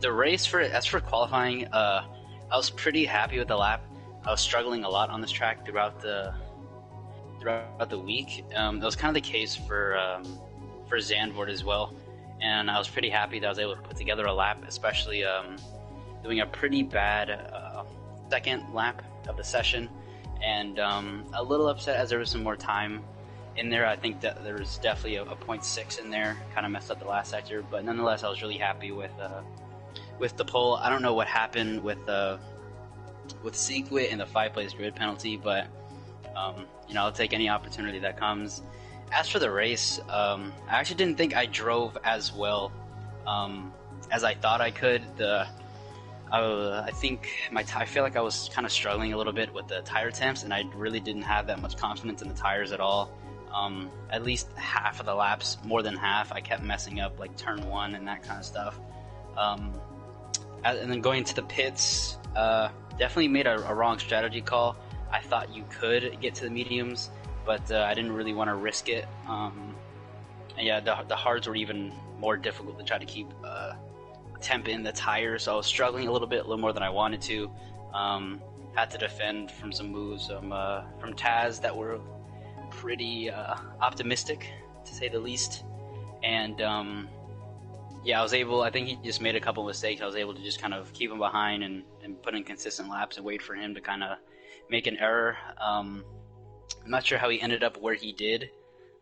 the race as for qualifying, I was pretty happy with the lap. I was struggling a lot on this track throughout the week. That was kind of the case for Zandvoort as well, and I was pretty happy that I was able to put together a lap, especially doing a pretty bad second lap of the session, and a little upset as there was some more time in there. I think that there was definitely a 0.6 in there, kind of messed up the last sector, but nonetheless I was really happy with the pole. I don't know what happened with Sequit and the 5-place grid penalty, but I'll take any opportunity that comes. As for the race, I actually didn't think I drove as well as I thought I could. I think I feel like I was kind of struggling a little bit with the tire temps, and I really didn't have that much confidence in the tires at all. At least half of the laps, more than half, I kept messing up, like turn 1 and that kind of stuff. And then going to the pits, definitely made a wrong strategy call. I thought you could get to the mediums, but I didn't really want to risk it. And yeah, the hards were even more difficult to try to keep temp in the tires, so I was struggling a little more than I wanted to. Had to defend from some moves from Taz that were pretty optimistic, to say the least. And yeah, I think he just made a couple mistakes. I was able to just kind of keep him behind and put in consistent laps and wait for him to kind of make an error. I'm not sure how he ended up where he did.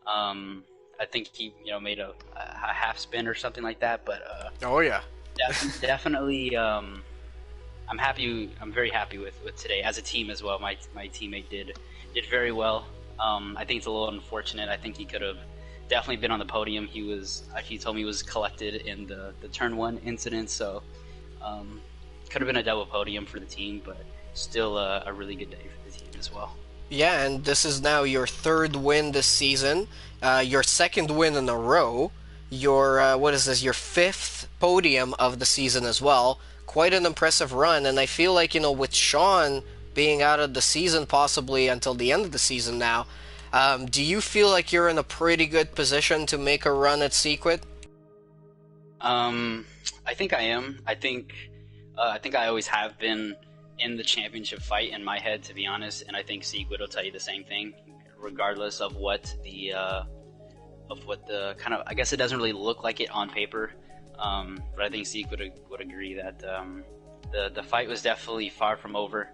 I think he made a half spin or something like that, but oh yeah, definitely I'm very happy with today as a team as well. My teammate did very well. I think it's a little unfortunate. I think he could have definitely been on the podium. He told me he was collected in the turn 1 incident, so could have been a double podium for the team, but still a really good day for the team as well. Yeah, and this is now your 3rd win this season, your 2nd win in a row. your what is this? Your fifth podium of the season as well. Quite an impressive run, and I feel like, with Sean being out of the season possibly until the end of the season now, do you feel like you're in a pretty good position to make a run at Sequit? I think I am. I think I always have been in the championship fight in my head, to be honest, and I think Sequit will tell you the same thing, regardless of what the kind of, I guess it doesn't really look like it on paper, but I think Sequit would agree that the fight was definitely far from over,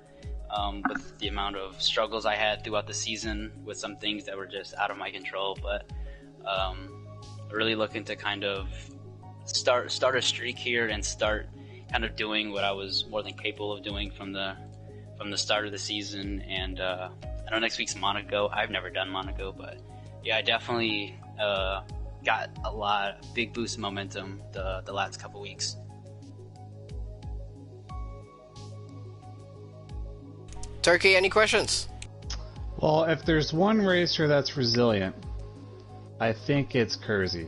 with the amount of struggles I had throughout the season with some things that were just out of my control, but really looking to kind of start a streak here and start kind of doing what I was more than capable of doing from the start of the season. And I know next week's Monaco. I've never done Monaco, but yeah, I definitely got a big boost of momentum the last couple weeks. Turkey, any questions? Well, if there's one racer that's resilient, I think it's Kersey.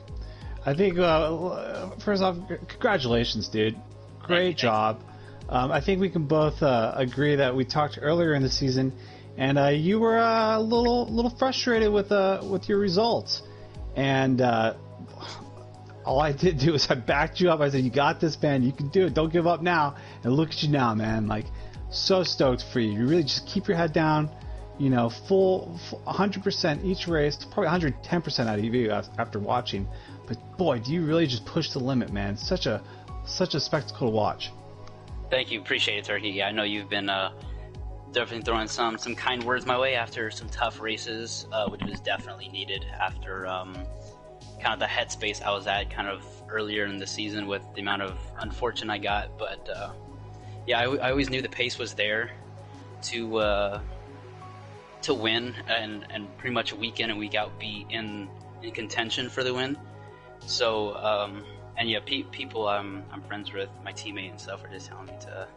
I think, first off, congratulations, dude. Great job. I think we can both agree that we talked earlier in the season, and you were a little frustrated with your results. And all I did do is I backed you up. I said, "You got this, man. You can do it. Don't give up now." And look at you now, man. Like, so stoked for you. You really just keep your head down. Full 100% each race, probably 110% out of you after watching. But boy, do you really just push the limit, man. Such a spectacle to watch. Thank you, appreciate it, Turkey. Yeah, I know you've been definitely throwing some kind words my way after some tough races, which was definitely needed after kind of the headspace I was at kind of earlier in the season with the amount of unfortune I got. But yeah, I always knew the pace was there to win and pretty much week in and week out be in contention for the win. So and yeah, people I'm friends with, my teammate and stuff, are just telling me to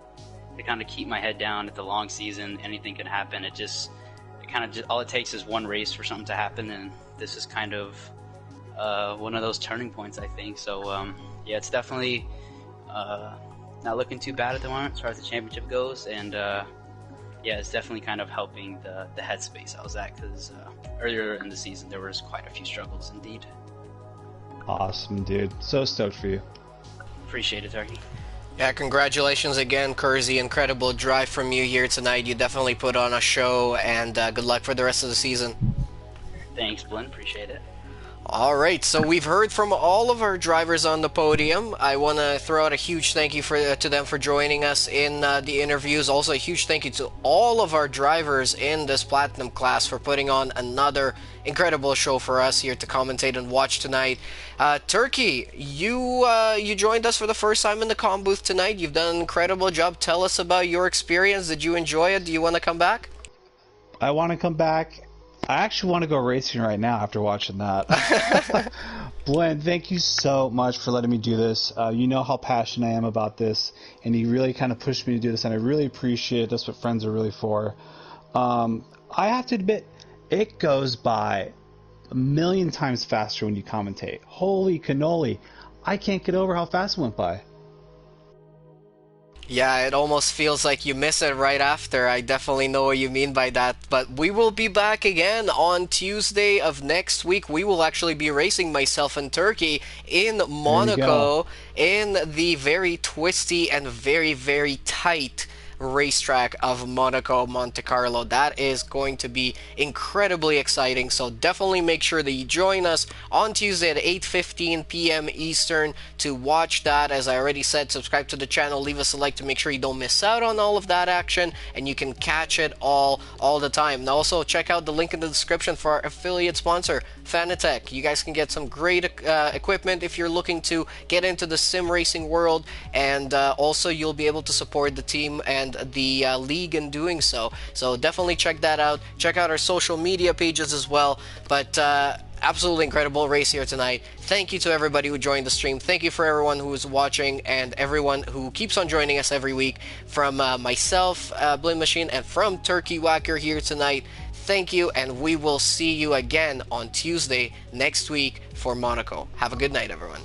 kind of keep my head down. It's a long season, anything can happen. It kind of all it takes is one race for something to happen, and this is kind of one of those turning points, I think. So yeah, it's definitely not looking too bad at the moment as far as the championship goes, and yeah, it's definitely kind of helping the headspace I was at, because earlier in the season there was quite a few struggles indeed. Awesome, dude. So stoked for you. Appreciate it, Turkey. Yeah, congratulations again, Kersey. Incredible drive from you here tonight. You definitely put on a show, and good luck for the rest of the season. Thanks, BLIN. Appreciate it. All right, so we've heard from all of our drivers on the podium. I want to throw out a huge thank you to them for joining us in the interviews. Also, a huge thank you to all of our drivers in this Platinum class for putting on another incredible show for us here to commentate and watch tonight. Turkey, you joined us for the first time in the comm booth tonight. You've done an incredible job. Tell us about your experience. Did you enjoy it? Do you want to come back? I want to come back. I actually want to go racing right now after watching that. BLIN, thank you so much for letting me do this. You know how passionate I am about this, and you really kind of pushed me to do this, and I really appreciate it. That's what friends are really for. I have to admit, it goes by a million times faster when you commentate. Holy cannoli. I can't get over how fast it went by. Yeah, it almost feels like you miss it right after. I definitely know what you mean by that. But we will be back again on Tuesday of next week. We will actually be racing, myself and Turkey, in Monaco in the very twisty and very, very tight racetrack of Monaco Monte Carlo. That is going to be incredibly exciting, so definitely make sure that you join us on Tuesday at 8:15 p.m. Eastern to watch that. As I already said, subscribe to the channel, leave us a like to make sure you don't miss out on all of that action, and you can catch it all the time. And also check out the link in the description for our affiliate sponsor, Fanatec. You guys can get some great equipment if you're looking to get into the sim racing world, and also you'll be able to support the team and the league in doing so. So definitely check that out. Check out our social media pages as well. But absolutely incredible race here tonight. Thank you to everybody who joined the stream. Thank you for everyone who is watching and everyone who keeps on joining us every week. From myself, BLIN-MACHINE, and from Turkey Wacker here tonight, thank you, and we will see you again on Tuesday next week for Monaco. Have a good night, everyone.